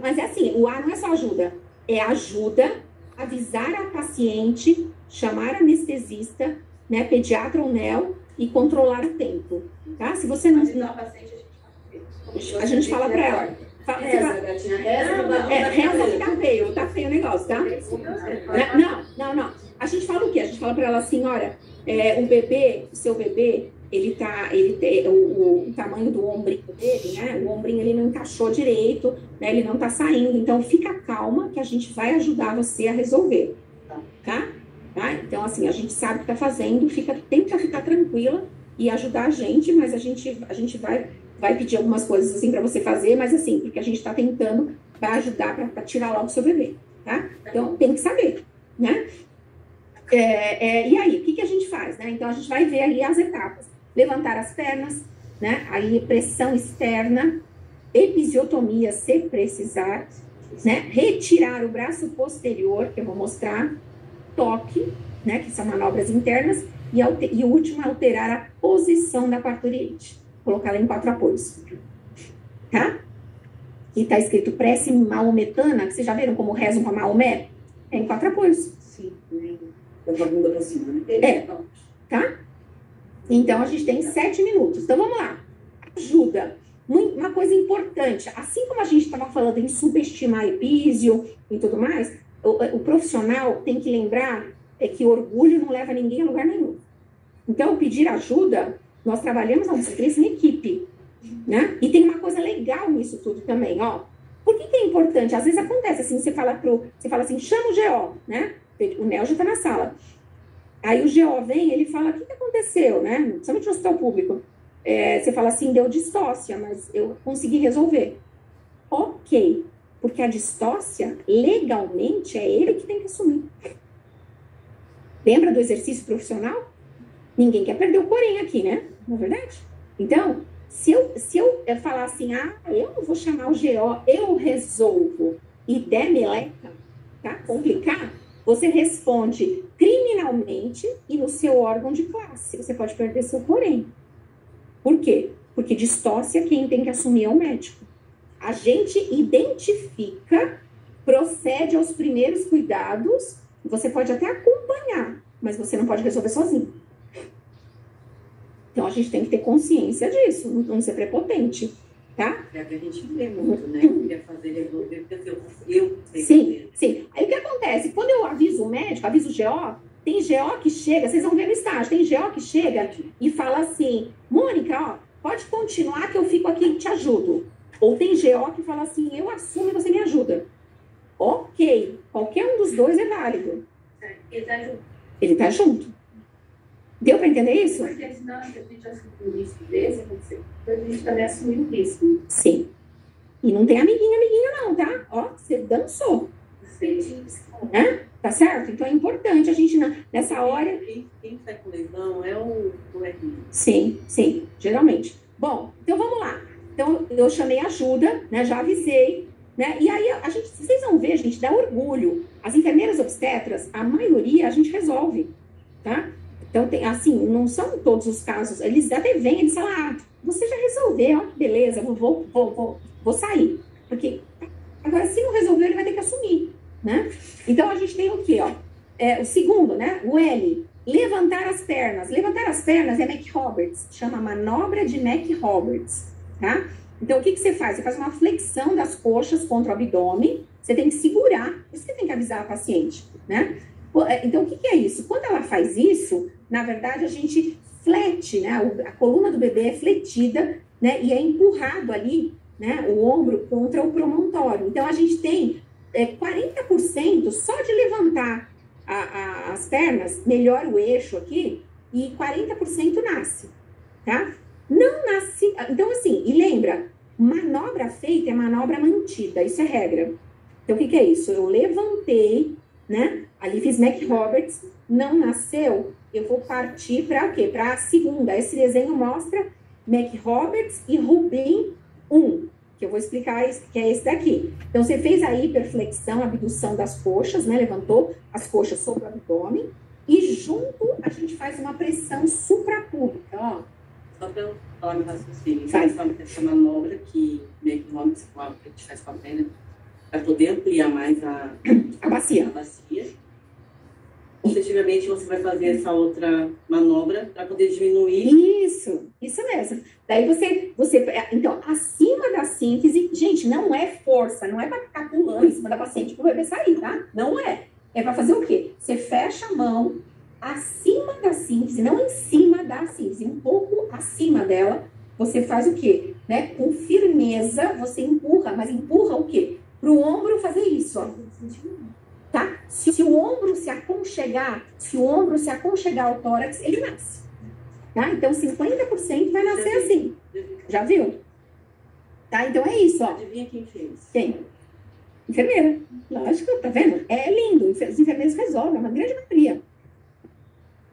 mas é assim, o A não é só ajuda, é ajuda, avisar a paciente, chamar anestesista, né, pediatra ou neo, e controlar o tempo, tá? Se você não... A gente fala pra ela. Reza, gatinha, reza. Reza, tá feio o negócio, tá? Não. A gente fala o quê? A gente fala pra ela assim, olha, o seu bebê, ele tem o tamanho do ombrinho dele, né? O ombrinho ele não encaixou direito, né? Ele não tá saindo. Então, fica calma que a gente vai ajudar você a resolver, tá? Então, assim, a gente sabe o que tá fazendo, tenta ficar tranquila e ajudar a gente, mas a gente vai pedir algumas coisas assim para você fazer, mas assim, porque a gente está tentando para ajudar, para tirar logo o seu bebê, tá? Então, tem que saber, né? E aí, o que a gente faz, né? Então, a gente vai ver ali as etapas. Levantar as pernas, né? Aí, pressão externa, episiotomia, se precisar, né? Retirar o braço posterior, que eu vou mostrar, toque, né? Que são manobras internas, e o último, alterar a posição da parturiente. Colocar ela em 4 apoios, tá? E tá escrito prece maometana, que vocês já viram como rezam com Maomé? É em 4 apoios. Sim, da bunda pra cima, né? Tá? Então, a gente tem 7 minutos. Então, vamos lá. Ajuda. Uma coisa importante, assim como a gente estava falando em subestimar epísio e tudo mais, o profissional tem que lembrar que orgulho não leva ninguém a lugar nenhum. Então, pedir ajuda, nós trabalhamos a obstetrícia em equipe, né? E tem uma coisa legal nisso tudo também, ó. Por que é importante? Às vezes acontece assim, você fala assim, chama o GO, né? O Neo já tá na sala. Aí o GO vem, ele fala, o que aconteceu, né? Principalmente no hospital público. Você fala assim, deu distócia, mas eu consegui resolver. Ok, porque a distócia, legalmente, é ele que tem que assumir. Lembra do exercício profissional? Ninguém quer perder o corém aqui, né? Não é verdade? Então, se eu falar assim, eu não vou chamar o GO, eu resolvo, e der meleca, tá? Complicar, você responde criminalmente e no seu órgão de classe. Você pode perder seu corém. Por quê? Porque distócia, quem tem que assumir é o médico. A gente identifica, procede aos primeiros cuidados, você pode até acompanhar, mas você não pode resolver sozinho. Então, a gente tem que ter consciência disso, não ser prepotente, tá? É que a gente vê muito, né? Eu queria fazer resolver, porque eu sei sim, sim. Aí, o que acontece? Quando eu aviso o médico, aviso o GO, tem GO que chega, vocês vão ver no estágio, tem GO que chega e fala assim, Mônica, ó, pode continuar que eu fico aqui e te ajudo. Ou tem GO que fala assim, eu assumo e você me ajuda. Ok, qualquer um dos dois é válido. Ele tá junto. Ele tá junto. Deu para entender isso? Porque senão a gente assume um risco desse, a gente também assume um risco. Sim. E não tem amiguinho não, tá? Ó, você dançou. Né? Tá certo? Então é importante a gente, nessa hora... Quem sai com lesão é o RI. Sim, geralmente. Bom, então vamos lá. Então eu chamei ajuda, né? Já avisei, né? E aí a gente, vocês vão ver, gente, dá orgulho. As enfermeiras obstetras, a maioria a gente resolve, tá? Então tem, assim, não são todos os casos. Eles até vêm, eles falam, ah, você já resolveu, ó, beleza, vou sair. Porque agora, se não resolver, ele vai ter que assumir, né? Então a gente tem o quê, ó? O segundo, né? O L. Levantar as pernas. Levantar as pernas é Mac-Roberts. Chama manobra de Mac-Roberts, tá? Então, o que você faz? Você faz uma flexão das coxas contra o abdômen. Você tem que segurar. Por isso que tem que avisar a paciente, né? Então, o que é isso? Quando ela faz isso, na verdade, a gente flete, né? A coluna do bebê é fletida, né? E é empurrado ali, né? O ombro contra o promontório. Então, a gente tem 40% só de levantar as pernas, melhora o eixo aqui, e 40% nasce, tá? Não nasce... Então, assim, e lembra, manobra feita é manobra mantida, isso é regra. Então, o que é isso? Eu levantei, né? Ali fiz Mac-Roberts, não nasceu, eu vou partir para o quê? Para a segunda. Esse desenho mostra Mac-Roberts e Rubin 1, que eu vou explicar, que é esse daqui. Então, você fez a hiperflexão, abdução das coxas, né? Levantou as coxas sobre o abdômen. E junto, a gente faz uma pressão suprapúbica, ó. Só para eu falar meu raciocínio. Essa manobra que meio que a gente faz com a perna, para poder ampliar mais a bacia. Efetivamente, você vai fazer essa outra manobra para poder diminuir. Isso mesmo. Daí você... Então, acima da síntese, gente, não é força, não é para ficar pulando em cima da paciente para o bebê sair, tá? Não é. É para fazer o quê? Você fecha a mão acima da síntese, não em cima da síntese, um pouco acima dela. Você faz o quê? Né? Com firmeza, você empurra, mas empurra o quê? Para o ombro fazer isso, ó. Tá? Se o ombro se aconchegar ao tórax, ele nasce. Tá? Então, 50% vai nascer assim. Já viu? Tá? Então, é isso, ó. Adivinha quem fez? Quem? Enfermeira. Lógico, tá vendo? É lindo. Os enfermeiros resolvem, é uma grande maioria.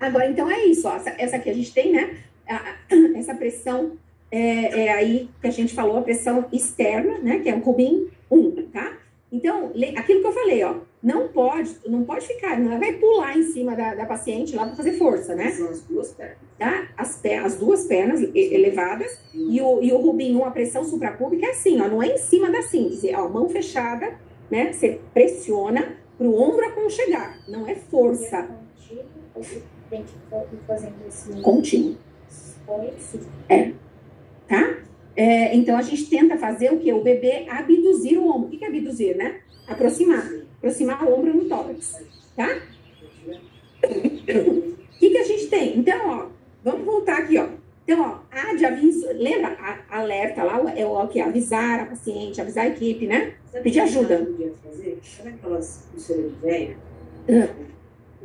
Agora, então, é isso, ó. Essa aqui a gente tem, né? Essa pressão é aí que a gente falou, a pressão externa, né? Que é o Rubin 1, tá? Então, aquilo que eu falei, ó. Não pode ficar, não vai pular em cima da paciente lá para fazer força, né? São as duas pernas. Tá? As duas pernas elevadas e o Rubin 1, a pressão suprapúbica é assim, ó, não é em cima da síntese, ó, mão fechada, né? Você pressiona pro ombro aconchegar, não é força. Tem que ir fazendo esse contínuo. Tá? Então a gente tenta fazer o quê? O bebê abduzir o ombro. O que é abduzir, né? Aproximar o ombro no tórax, tá? O que a gente tem? Então, ó, vamos voltar aqui, ó. Então, ó, a de aviso, lembra? Alerta lá, é o que? Avisar a paciente, avisar a equipe, né? Pedir ajuda. Sabe aquelas pulseiras de velha?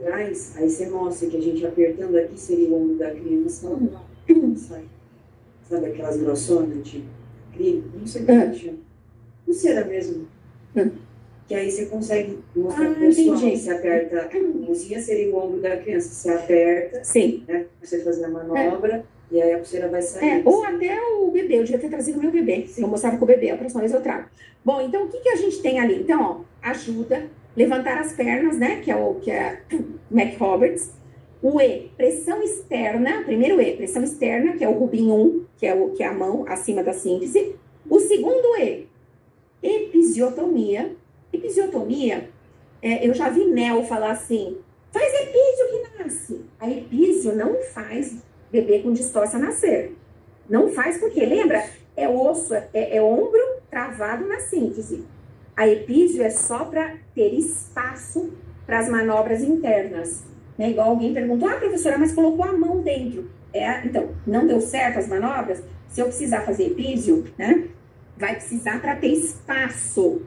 Traz, aí você mostra que a gente apertando aqui seria o ombro da criança, ela sai. Sabe aquelas grossonas de crime? Não sei o que chama. Pulseira mesmo. Que aí você consegue mostrar para o pessoal, você aperta, a mãozinha seria o ombro da criança, você aperta, sim, né, você fazer a manobra, e aí a pulseira vai sair. Ou até o bebê, eu devia ter trazido o meu bebê, eu mostrava com o bebê, a próxima vez eu trago. Bom, então o que a gente tem ali? Então, ó, ajuda, levantar as pernas, né, que é Mac-Roberts. O E, pressão externa, primeiro E, pressão externa, que é o Rubin 1, que é a mão acima da síntese. O segundo E, episiotomia. Episiotomia, eu já vi Nel falar assim, faz epísio que nasce. A epísio não faz bebê com distócia nascer. Não faz porque, lembra? É osso, é ombro travado na síntese. A epísio é só para ter espaço para as manobras internas. Né? Igual alguém perguntou, professora, mas colocou a mão dentro. Então, não deu certo as manobras? Se eu precisar fazer epísio, né? Vai precisar para ter espaço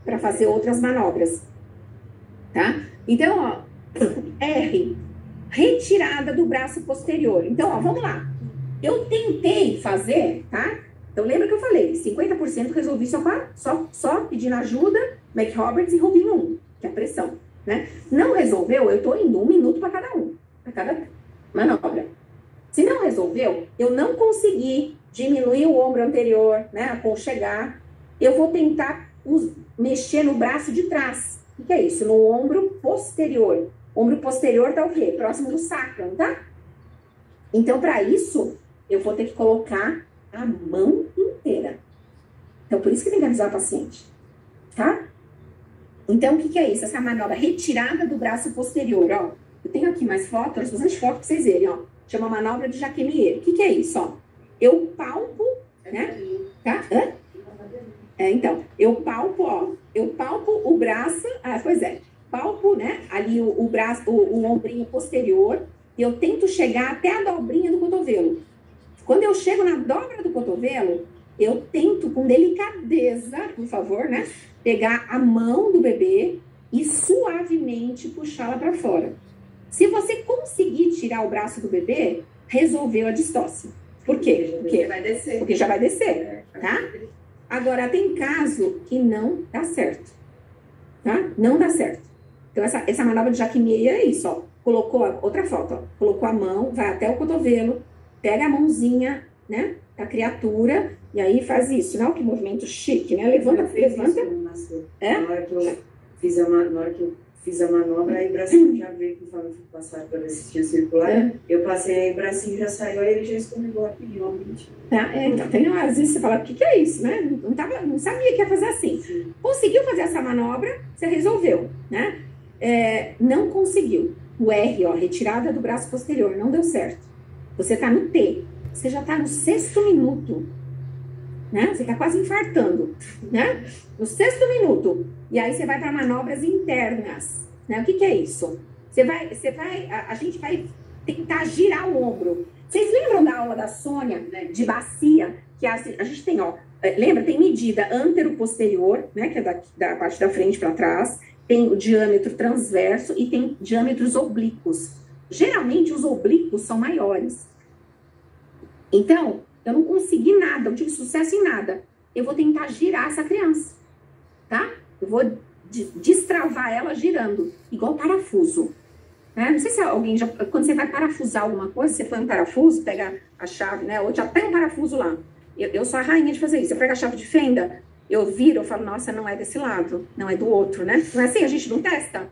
para fazer outras manobras, tá? Então, ó, R, retirada do braço posterior. Então, ó, vamos lá. Eu tentei fazer, tá? Então, lembra que eu falei, 50% resolvi só pedindo ajuda, McRoberts e Rubinho 1, que é a pressão, né? Não resolveu, eu tô indo 1 minuto para cada manobra. Se não resolveu, eu não consegui diminuir o ombro anterior, né? Aconchegar. Eu vou tentar mexer no braço de trás. O que é isso? No ombro posterior. O ombro posterior tá o quê? Próximo do sacrum, tá? Então, para isso, eu vou ter que colocar a mão inteira. Então, por isso que tem que avisar o paciente, tá? Então, o que é isso? Essa manobra retirada do braço posterior, ó. Eu tenho aqui mais fotos, bastante fotos para vocês verem, ó. Chama manobra de Jacquemie. O que é isso, ó? Eu palpo, né? Tá? Hã? Então, eu palpo, ó. Eu palpo o braço, pois é. Palpo, né? Ali o braço, o ombrinho posterior. E eu tento chegar até a dobrinha do cotovelo. Quando eu chego na dobra do cotovelo, eu tento com delicadeza, por favor, né? Pegar a mão do bebê e suavemente puxá-la para fora. Se você conseguir tirar o braço do bebê, resolveu a distócia. Por quê? Porque já vai descer, tá? Agora, tem caso que não dá certo, tá? Não dá certo. Então, essa manobra de Jacquemie é isso, ó. Colocou, outra foto, ó. Colocou a mão, vai até o cotovelo, pega a mãozinha, né, da criatura, e aí faz isso, né? Que movimento chique, né? Levanta. Na hora que eu fiz a manobra, aí o bracinho já veio, conforme eu fui passar para ver se tinha circular. Eu passei, aí o bracinho já saiu, aí ele já escorregou aqui, realmente. Então, tem às vezes você fala, o que é isso, né? Não sabia que ia fazer assim. Sim. Conseguiu fazer essa manobra, você resolveu, né? Não conseguiu. O R, ó, retirada do braço posterior, não deu certo. Você tá no T, você já tá no 6º minuto, né? Você tá quase infartando, né? No 6º minuto. E aí você vai para manobras internas, né? O que é isso? A gente vai tentar girar o ombro. Vocês lembram da aula da Sônia, né, de bacia? Que a gente tem, ó, lembra? Tem medida antero-posterior, né? Que é da parte da frente para trás. Tem o diâmetro transverso e tem diâmetros oblíquos. Geralmente, os oblíquos são maiores. Então, eu não consegui nada, eu tive sucesso em nada. Eu vou tentar girar essa criança, tá? Eu vou destravar ela girando, igual parafuso. Né? Não sei se alguém já... Quando você vai parafusar alguma coisa, você põe um parafuso, pega a chave, né? Ou já tem um parafuso lá. Eu sou a rainha de fazer isso. Eu pego a chave de fenda, eu viro, eu falo, nossa, não é desse lado, não é do outro, né? Não é assim? A gente não testa?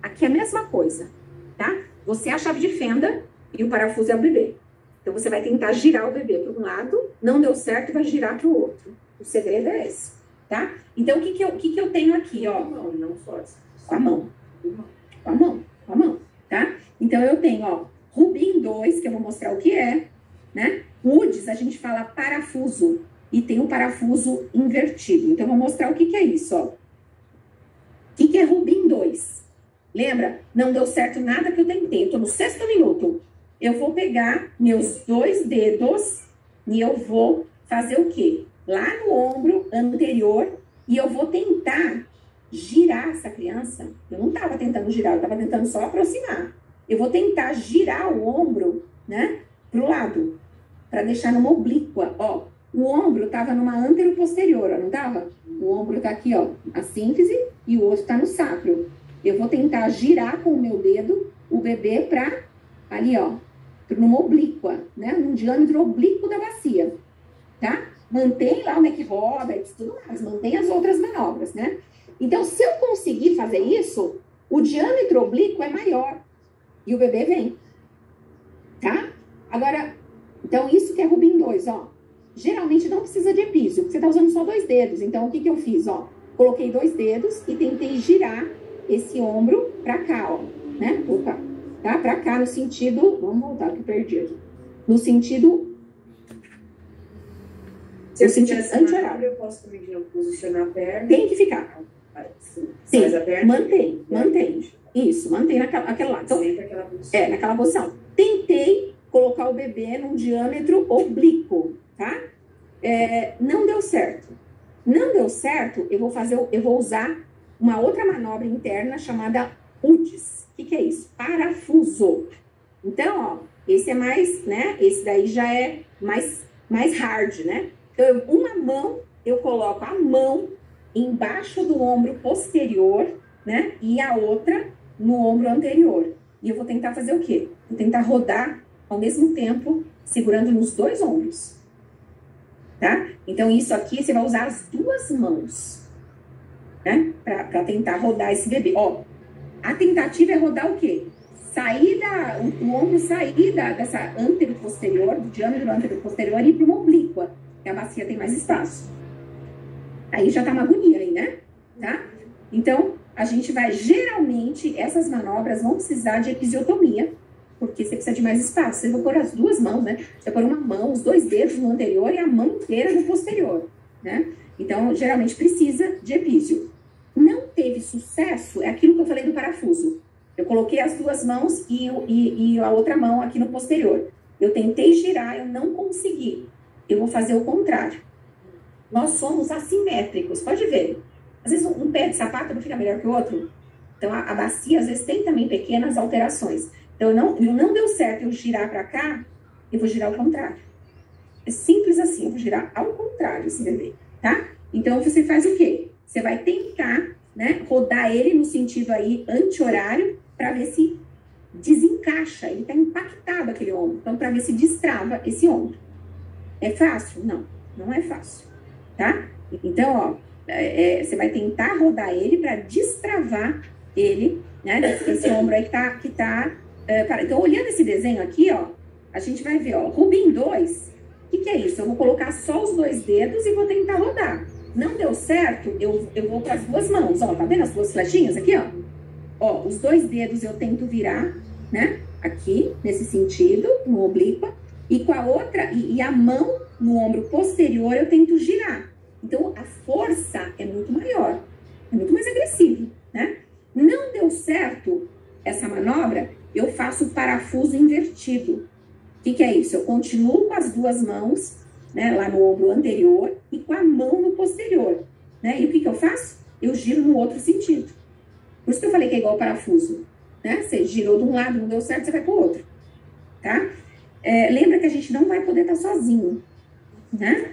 Aqui é a mesma coisa, tá? Você é a chave de fenda e o parafuso é o bebê. Então, você vai tentar girar o bebê para um lado, não deu certo, vai girar para o outro. O segredo é esse, tá? Então, o que eu tenho aqui, ó? Não força. Com a mão. Com a mão, tá? Então, eu tenho, ó, Rubin 2, que eu vou mostrar o que é, né? Woods, a gente fala parafuso. E tem um parafuso invertido. Então, eu vou mostrar o que é isso, ó. O que é Rubin 2? Lembra? Não deu certo nada que eu tentei. Eu tô no 6º minuto. Eu vou pegar meus 2 dedos e eu vou fazer o quê? Lá no ombro anterior e eu vou tentar girar essa criança. Eu não tava tentando girar, eu tava tentando só aproximar. Eu vou tentar girar o ombro, né, pro lado, para deixar numa oblíqua, ó. O ombro tava numa antero-posterior, ó, não tava? O ombro tá aqui, ó, a síntese, e o osso tá no sacro. Eu vou tentar girar com o meu dedo o bebê pra ali, ó, numa oblíqua, né? Num diâmetro oblíquo da bacia, tá? Mantém lá o McRoberts, tudo mais, mantém as outras manobras, né? Então, se eu conseguir fazer isso, o diâmetro oblíquo é maior e o bebê vem, tá? Agora, então, isso que é Rubin 2, ó. Geralmente não precisa de epísio, porque você tá usando só 2 dedos. Então, o que eu fiz, ó? Coloquei 2 dedos e tentei girar esse ombro pra cá, ó, né? Opa, tá? Pra cá, no sentido... Vamos voltar, que eu perdi aqui. No sentido... Se eu sentir anti-horário, eu posso também posicionar a perna. Tem que ficar. Sim. Sim, mantém. Isso, mantém naquela lado. Então, naquela posição. Tentei colocar o bebê num diâmetro oblíquo, tá? Não deu certo. Não deu certo, eu vou usar uma outra manobra interna chamada UDS. O que é isso? Parafuso. Então, ó, esse é mais, né? Esse daí já é mais hard, né? Então, uma mão, eu coloco a mão embaixo do ombro posterior, né? E a outra no ombro anterior. E eu vou tentar fazer o quê? Vou tentar rodar ao mesmo tempo, segurando nos dois ombros. Tá? Então, isso aqui, você vai usar as duas mãos, né? Pra tentar rodar esse bebê. Ó, a tentativa é rodar o quê? O ombro sair dessa antero-posterior, do diâmetro antero-posterior e ir para uma oblíqua, que a bacia tem mais espaço. Aí já tá uma agonia aí, né? Tá? Então, a gente vai, geralmente, essas manobras vão precisar de episiotomia, porque você precisa de mais espaço. Você vai pôr as duas mãos, né? Você vai pôr uma mão, os dois dedos no anterior e a mão inteira no posterior, né? Então, geralmente precisa de epísio. Não teve sucesso, é aquilo que eu falei do parafuso. Eu coloquei as duas mãos e a outra mão aqui no posterior. Eu tentei girar, eu não consegui. Eu vou fazer o contrário. Nós somos assimétricos, pode ver. Às vezes um pé de sapato não fica melhor que o outro. Então, a bacia, às vezes, tem também pequenas alterações. Então, não deu certo eu girar para cá, eu vou girar ao contrário. É simples assim, eu vou girar ao contrário esse bebê, tá? Então, você faz o quê? Você vai tentar, né, rodar ele no sentido aí anti-horário para ver se desencaixa. Ele tá impactado aquele ombro. Então, para ver se destrava esse ombro. É fácil? Não, não é fácil, tá? Então, ó, você vai tentar rodar ele para destravar ele, né, esse ombro aí que tá então, olhando esse desenho aqui, ó, a gente vai ver, ó, Rubim 2, o que é isso? Eu vou colocar só os dois dedos e vou tentar rodar. Não deu certo, eu vou para as duas mãos, ó, tá vendo as duas flechinhas aqui, ó? Ó, os dois dedos eu tento virar, né, aqui, nesse sentido, no oblíqua, e com a outra, e a mão no ombro posterior eu tento girar. Então, a força é muito maior, é muito mais agressiva, né? Não deu certo essa manobra, eu faço o parafuso invertido. O que é isso? Eu continuo com as duas mãos, né, lá no ombro anterior e com a mão no posterior, né? E o que eu faço? Eu giro no outro sentido. Por isso que eu falei que é igual parafuso, né? Você girou de um lado, não deu certo, você vai para o outro, tá? Lembra que a gente não vai poder estar sozinho, né?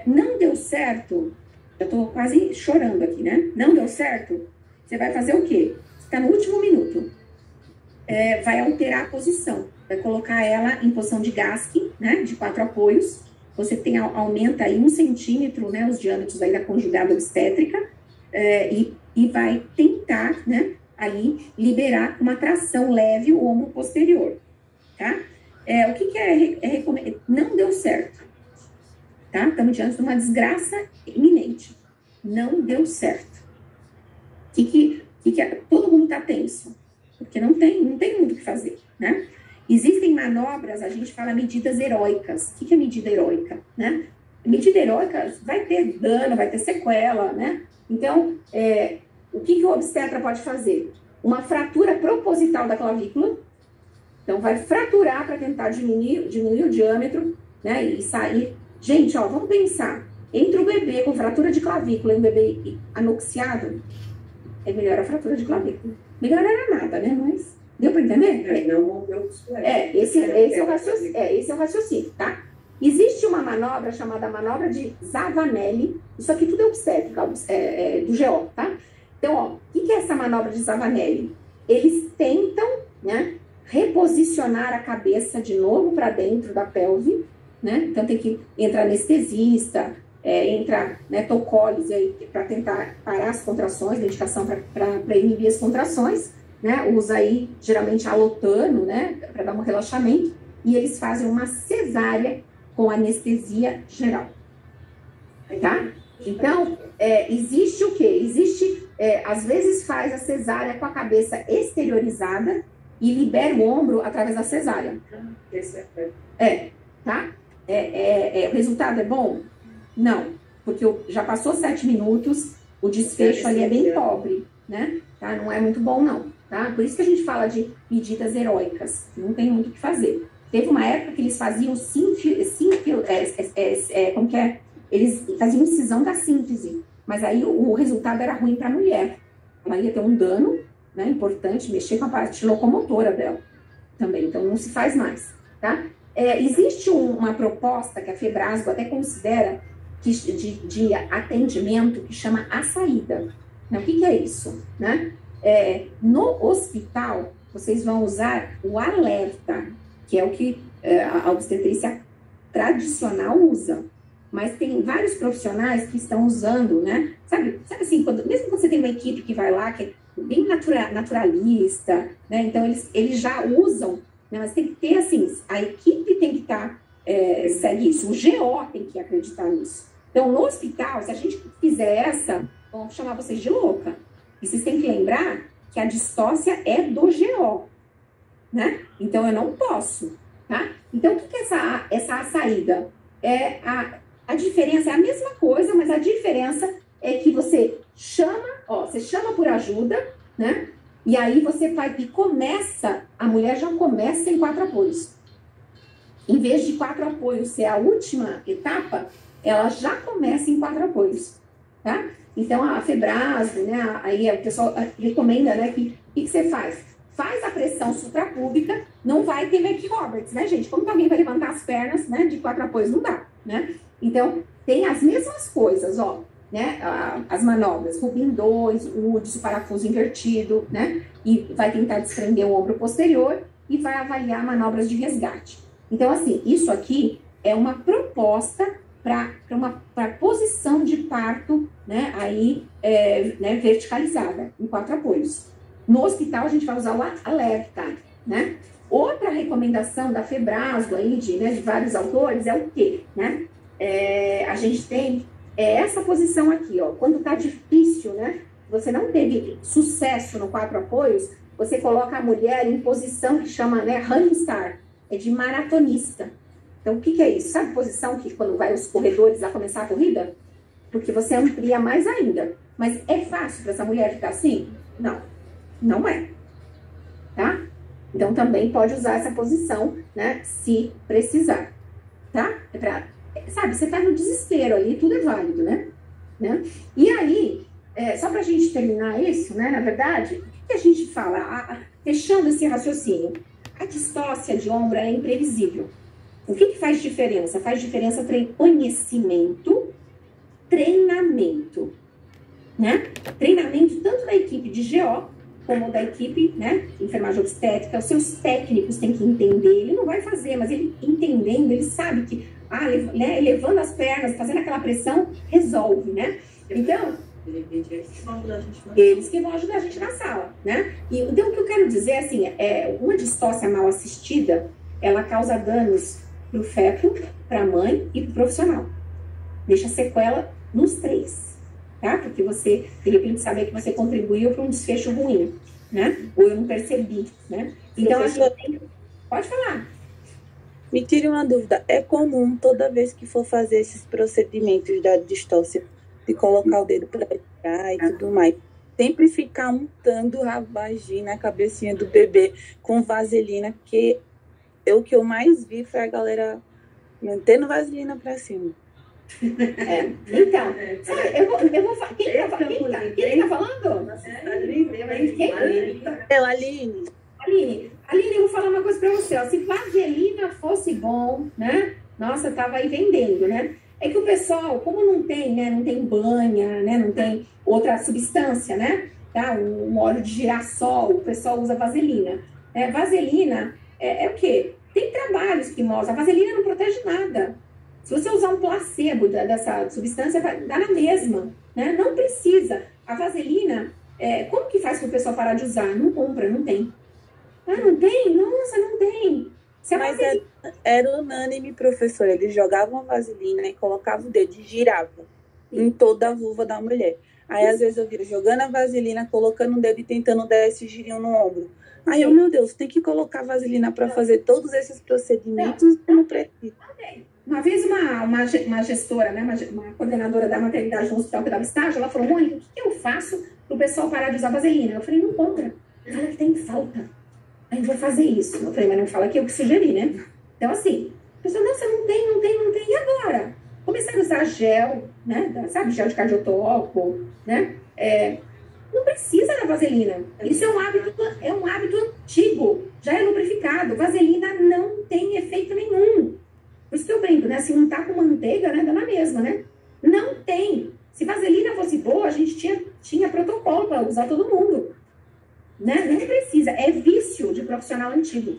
Não deu certo, eu tô quase chorando aqui, né? Não deu certo, você vai fazer o quê? Está no último minuto. Vai alterar a posição, vai colocar ela em posição de gasque, né? De 4 apoios. Você aumenta aí 1 centímetro, né? Os diâmetros aí da conjugada obstétrica e vai tentar, né? Aí liberar com uma tração leve o ombro posterior, tá? O que é recomendado? Não deu certo, tá? Estamos diante de uma desgraça iminente. Não deu certo. Todo mundo está tenso, porque não tem muito o que fazer, né? Existem manobras, a gente fala medidas heróicas. O que é medida heróica, né? Medida heróica vai ter dano, vai ter sequela, né? Então, o que o obstetra pode fazer? Uma fratura proposital da clavícula. Então, vai fraturar para tentar diminuir o diâmetro, né? E sair. Gente, ó, vamos pensar. Entre o bebê com fratura de clavícula e um bebê anoxiado, é melhor a fratura de clavícula. Melhor era nada, né? Mas deu para entender? Esse é o raciocínio, tá? Existe uma manobra chamada manobra de Zavanelli. Isso aqui tudo é obstétrica, do GO, tá? Então, ó, o que é essa manobra de Zavanelli? Eles tentam, né, reposicionar a cabeça de novo para dentro da pelve, né? Então tem que entrar anestesista, entra, né, tocólise aí para tentar parar as contrações, medicação para inibir as contrações, né? Usa aí geralmente alotano, né, para dar um relaxamento, e eles fazem uma cesárea com anestesia geral, tá? Então, existe o quê? Existe, às vezes faz a cesárea com a cabeça exteriorizada e libera o ombro através da cesárea. Tá? O resultado é bom? Não, porque já passou 7 minutos, o desfecho ali é bem pobre, né? Tá? Não é muito bom, não. Tá? Por isso que a gente fala de medidas heróicas, não tem muito o que fazer. Teve uma época que eles faziam como que é? Eles faziam incisão da síntese, mas aí o resultado era ruim para a mulher. Ela ia ter um dano, né, importante, mexer com a parte locomotora dela. também, então não se faz mais, tá? Existe uma proposta que a Febrasgo até considera de atendimento que chama a saída. Né? O que é isso? Né? No hospital, vocês vão usar o alerta, que é o que a obstetrícia tradicional usa. Mas tem vários profissionais que estão usando, né? Sabe assim, mesmo quando você tem uma equipe que vai lá, que é bem naturalista, né? Então eles já usam, né? Mas tem que ter, assim, a equipe tem que estar, segue isso, o GO tem que acreditar nisso. Então, no hospital, se a gente fizer essa, vamos chamar vocês de louca. E vocês têm que lembrar que a distócia é do GO, né? Então, eu não posso, tá? Então, o que é essa saída? A diferença é a mesma coisa, mas a diferença é que você chama por ajuda, né? E aí você vai e começa, a mulher já começa em 4 apoios. Em vez de 4 apoios ser a última etapa, ela já começa em 4 apoios, tá? Então, a Febrasgo, né? Aí o pessoal recomenda, né? Que você faz? Faz a pressão suprapúbica, não vai ter Mac Roberts, né, gente? Como que alguém vai levantar as pernas, né? De 4 apoios? Não dá, né? Então, tem as mesmas coisas, ó, né? As manobras, Rubin 2, UDS, o parafuso invertido, né? E vai tentar desprender o ombro posterior e vai avaliar manobras de resgate. Então, assim, isso aqui é uma proposta para posição de parto, né? Aí, né, verticalizada, em 4 apoios. No hospital, a gente vai usar o alerta, né? Outra recomendação da Febrasgo aí, de vários autores, é o quê, né? A gente tem essa posição aqui, ó. Quando tá difícil, né? Você não teve sucesso no 4 apoios, você coloca a mulher em posição que chama, né, running star, é de maratonista. Então, o que é isso? Sabe posição que quando vai os corredores lá começar a corrida? Porque você amplia mais ainda. Mas é fácil para essa mulher ficar assim? Não, não é. Tá? Então, também pode usar essa posição, né, se precisar. Tá? Sabe, você tá no desespero ali, tudo é válido, né? E aí, só pra gente terminar isso, né, na verdade, o que a gente fala? Fechando esse raciocínio, a distócia de ombro é imprevisível. O que faz diferença? Faz diferença entre conhecimento, treinamento, né? Treinamento tanto da equipe de GO, como da equipe, né, de enfermagem obstétrica. Os seus técnicos têm que entender. Ele não vai fazer, mas ele entendendo, ele sabe que, levando as pernas, fazendo aquela pressão, resolve, né? Então, eles que vão ajudar a gente na sala, né? Então, o que eu quero dizer, assim, uma distócia mal assistida, ela causa danos pro feto, pra mãe e pro profissional. Deixa sequela nos 3. Tá? Porque você, de repente, saber que você contribuiu para um desfecho ruim, né? Ou eu não percebi, né? Então, a gente tem... Pode falar. Me tire uma dúvida. É comum, toda vez que for fazer esses procedimentos da distócia, de colocar o dedo para tirar e tudo mais, sempre ficar untando a vagina, a cabecinha do bebê com vaselina, que o que eu mais vi foi a galera mantendo vaselina para cima. Então, eu vou falar. Quem tá falando? Aline. Aline, eu vou falar uma coisa pra você, ó. Se vaselina fosse bom, né? Nossa, tava aí vendendo, né? É que o pessoal, como não tem, né? Não tem banha, né? Não tem outra substância, né? Tá? Um óleo de girassol, o pessoal usa vaselina. Vaselina é o quê? Tem trabalhos que mostram. A vaselina não protege nada. Se você usar um placebo dessa substância, vai dar na mesma, né? Não precisa. A vaselina, como que faz para o pessoal parar de usar? Não compra, não tem. Não tem? Nossa, não tem. Mas era unânime, professor. Eles jogavam a vaselina e colocavam o dedo e giravam em toda a vulva da mulher. Aí, às vezes, eu via jogando a vaselina, colocando o dedo e tentando dar esse girinho no ombro. Aí, meu Deus, tem que colocar vaselina para fazer todos esses procedimentos? Não precisa. Uma vez uma gestora, né, uma coordenadora da maternidade no hospital que dava estágio, ela falou, Mônica, o que eu faço para o pessoal parar de usar vaselina? Eu falei, não compra. Fala que tem falta. Aí eu vou fazer isso. Eu falei, mas não fala que eu que sugeri, né? Então, assim, a pessoa, não, você não tem. E agora? Começaram a usar gel, né? Sabe, gel de cardiotopo, né? Não precisa da vaselina. Isso é um hábito antigo, já é lubrificado. Vaselina não tem efeito nenhum. Por isso que eu brinco, né? Se untar com manteiga, né? Dá na mesma, né? Não tem. Se vaselina fosse boa, a gente tinha protocolo para usar todo mundo. Né? Não precisa. É vício de profissional antigo.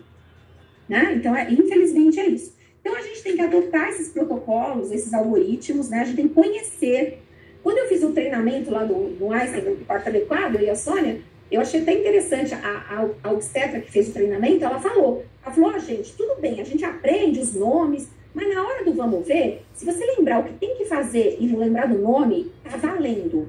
Né? Então, infelizmente, é isso. Então, a gente tem que adotar esses protocolos, esses algoritmos, né? A gente tem que conhecer. Quando eu fiz o treinamento lá do Einstein, do quarto adequado, eu e a Sônia, eu achei até interessante, a obstetra que fez o treinamento, ela falou, gente, tudo bem, a gente aprende os nomes, mas na hora do vamos ver, se você lembrar o que tem que fazer e não lembrar do nome, tá valendo.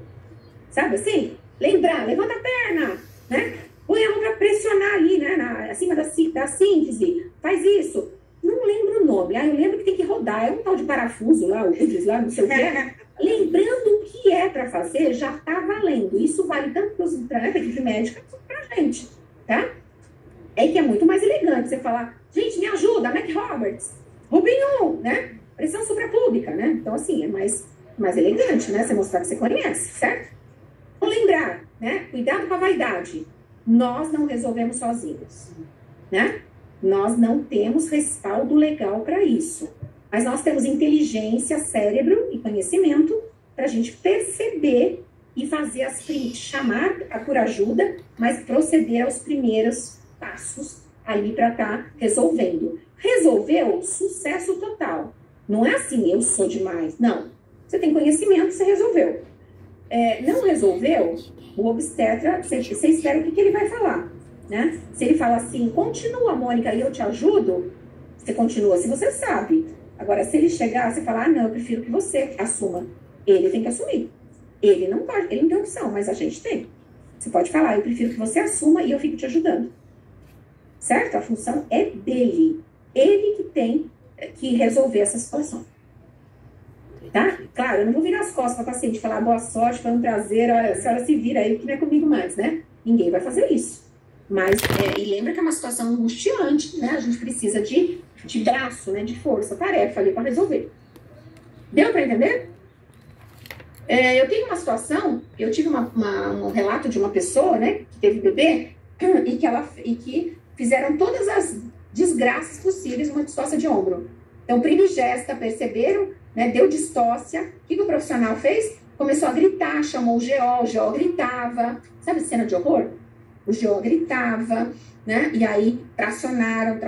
Sabe assim? Lembrar, levanta a perna, né? Põe a mão para pressionar ali, né? Acima da síntese, faz isso. Não lembro o nome. Eu lembro que tem que rodar. É um tal de parafuso lá, o Udis lá, não sei o que. Lembrando o que é para fazer, já tá valendo. Isso vale tanto para a equipe médica quanto para a gente, tá? É que é muito mais elegante você falar, gente, me ajuda, Mac Roberts, Rubinho, né? Pressão suprapúbica, né? Então, assim, é mais elegante, né? Você mostrar que você conhece, certo? Vou lembrar, né? Cuidado com a vaidade. Nós não resolvemos sozinhos, né? Nós não temos respaldo legal para isso. Mas nós temos inteligência, cérebro e conhecimento para a gente perceber e fazer chamar por ajuda, mas proceder aos primeiros passos ali para estar resolvendo. Resolveu? Sucesso total. Não é assim, eu sou demais. Não. Você tem conhecimento, você resolveu. Não resolveu? O obstetra, você espera o que ele vai falar, né? Se ele fala assim, continua, Mônica, e eu te ajudo, você continua se você sabe. Agora, se ele chegar, você falar, não, eu prefiro que você assuma. Ele tem que assumir. Ele não pode, ele não tem opção, mas a gente tem. Você pode falar, eu prefiro que você assuma e eu fico te ajudando. Certo? A função é dele. Ele que tem que resolver essa situação. Tá? Claro, eu não vou virar as costas para o paciente e falar boa sorte, foi um prazer, olha, a senhora se vira aí, que não é comigo mais, né? Ninguém vai fazer isso. Mas, e lembra que é uma situação angustiante, né? A gente precisa de braço, né? De força, tarefa ali para resolver. Deu para entender? Eu tenho uma situação, eu tive um relato de uma pessoa, né? Que teve bebê e que fizeram todas as desgraças possíveis uma distócia de ombro. Então, primigesta, perceberam, né? Deu distócia. O que o profissional fez? Começou a gritar, chamou o GO gritava. Sabe cena de horror? O GO gritava, né? E aí tracionaram,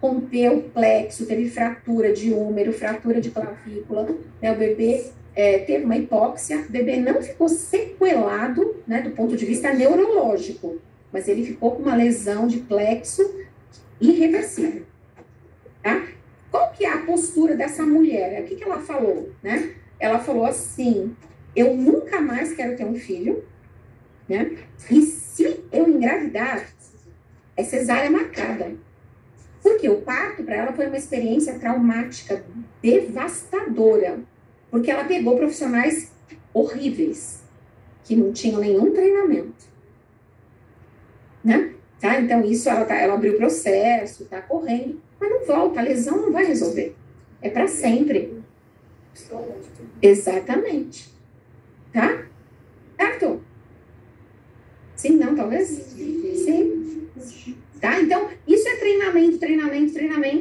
rompeu o plexo, teve fratura de úmero, fratura de clavícula, né? O bebê teve uma hipóxia, o bebê não ficou sequelado, né? Do ponto de vista neurológico, mas ele ficou com uma lesão de plexo irreversível, tá? Qual que é a postura dessa mulher? O que ela falou, né? Ela falou assim, eu nunca mais quero ter um filho, né? E se eu engravidar, é cesárea marcada. Porque o parto, para ela, foi uma experiência traumática, devastadora. Porque ela pegou profissionais horríveis, que não tinham nenhum treinamento. Né? Tá? Então, isso, ela abriu o processo, tá correndo, mas não volta, a lesão não vai resolver. É para sempre. Exatamente. Tá? Certo? Sim, não, talvez? Sim. Tá? Então, isso é treinamento.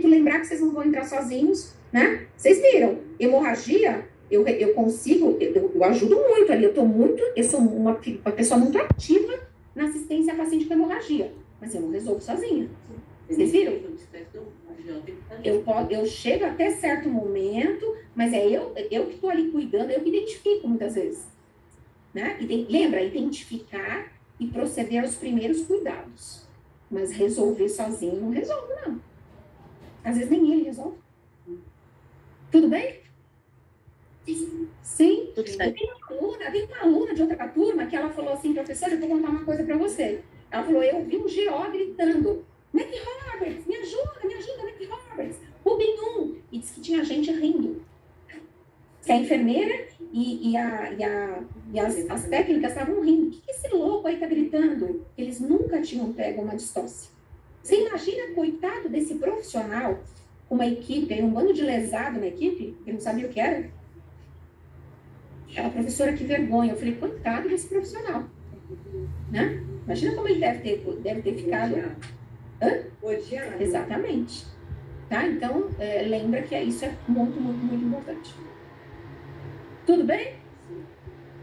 Lembrar que vocês não vão entrar sozinhos, né? Vocês viram, hemorragia, eu consigo, eu ajudo muito ali, eu sou uma pessoa muito ativa na assistência a paciente com hemorragia, mas eu não resolvo sozinha. Vocês viram? Eu chego até certo momento, mas eu que estou ali cuidando, eu que identifico muitas vezes. Né? Lembra, identificar e proceder aos primeiros cuidados. Mas resolver sozinho não resolve, não. Às vezes nem ele resolve. Tudo bem? Sim. Tudo bem. Tem uma aluna de outra turma que ela falou assim, professora, eu vou contar uma coisa para você. Ela falou, eu vi um GO gritando, Mac Roberts, me ajuda, Mac Roberts, Rubinho. E disse que tinha gente rindo. Que a enfermeira e as técnicas estavam rindo. O que esse louco aí tá gritando? Eles nunca tinham pego uma distócia. Você imagina, coitado desse profissional, uma equipe, um bando de lesado na equipe, que não sabia o que era? aquela professora, que vergonha. Eu falei, coitado desse profissional, né? Imagina como ele deve ter ficado... Hã? Odiado. Exatamente. Tá? Então, lembra que isso é muito, muito, muito importante. Tudo bem?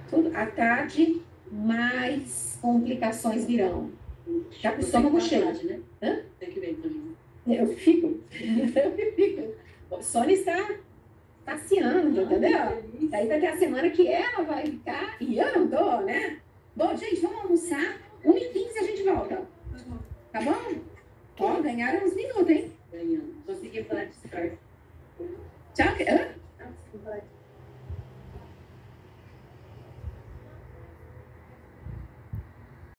Tudo. À tarde, mais complicações virão. Já com o estômago cheio. Né? Hã? Tem que ver também. Eu fico. O Sônia está passeando, entendeu? Daí vai ter a semana que ela vai ficar e eu não tô, né? Bom, gente, vamos almoçar. 1h15 a gente volta. Tá bom? Ó, ganharam uns minutos, hein?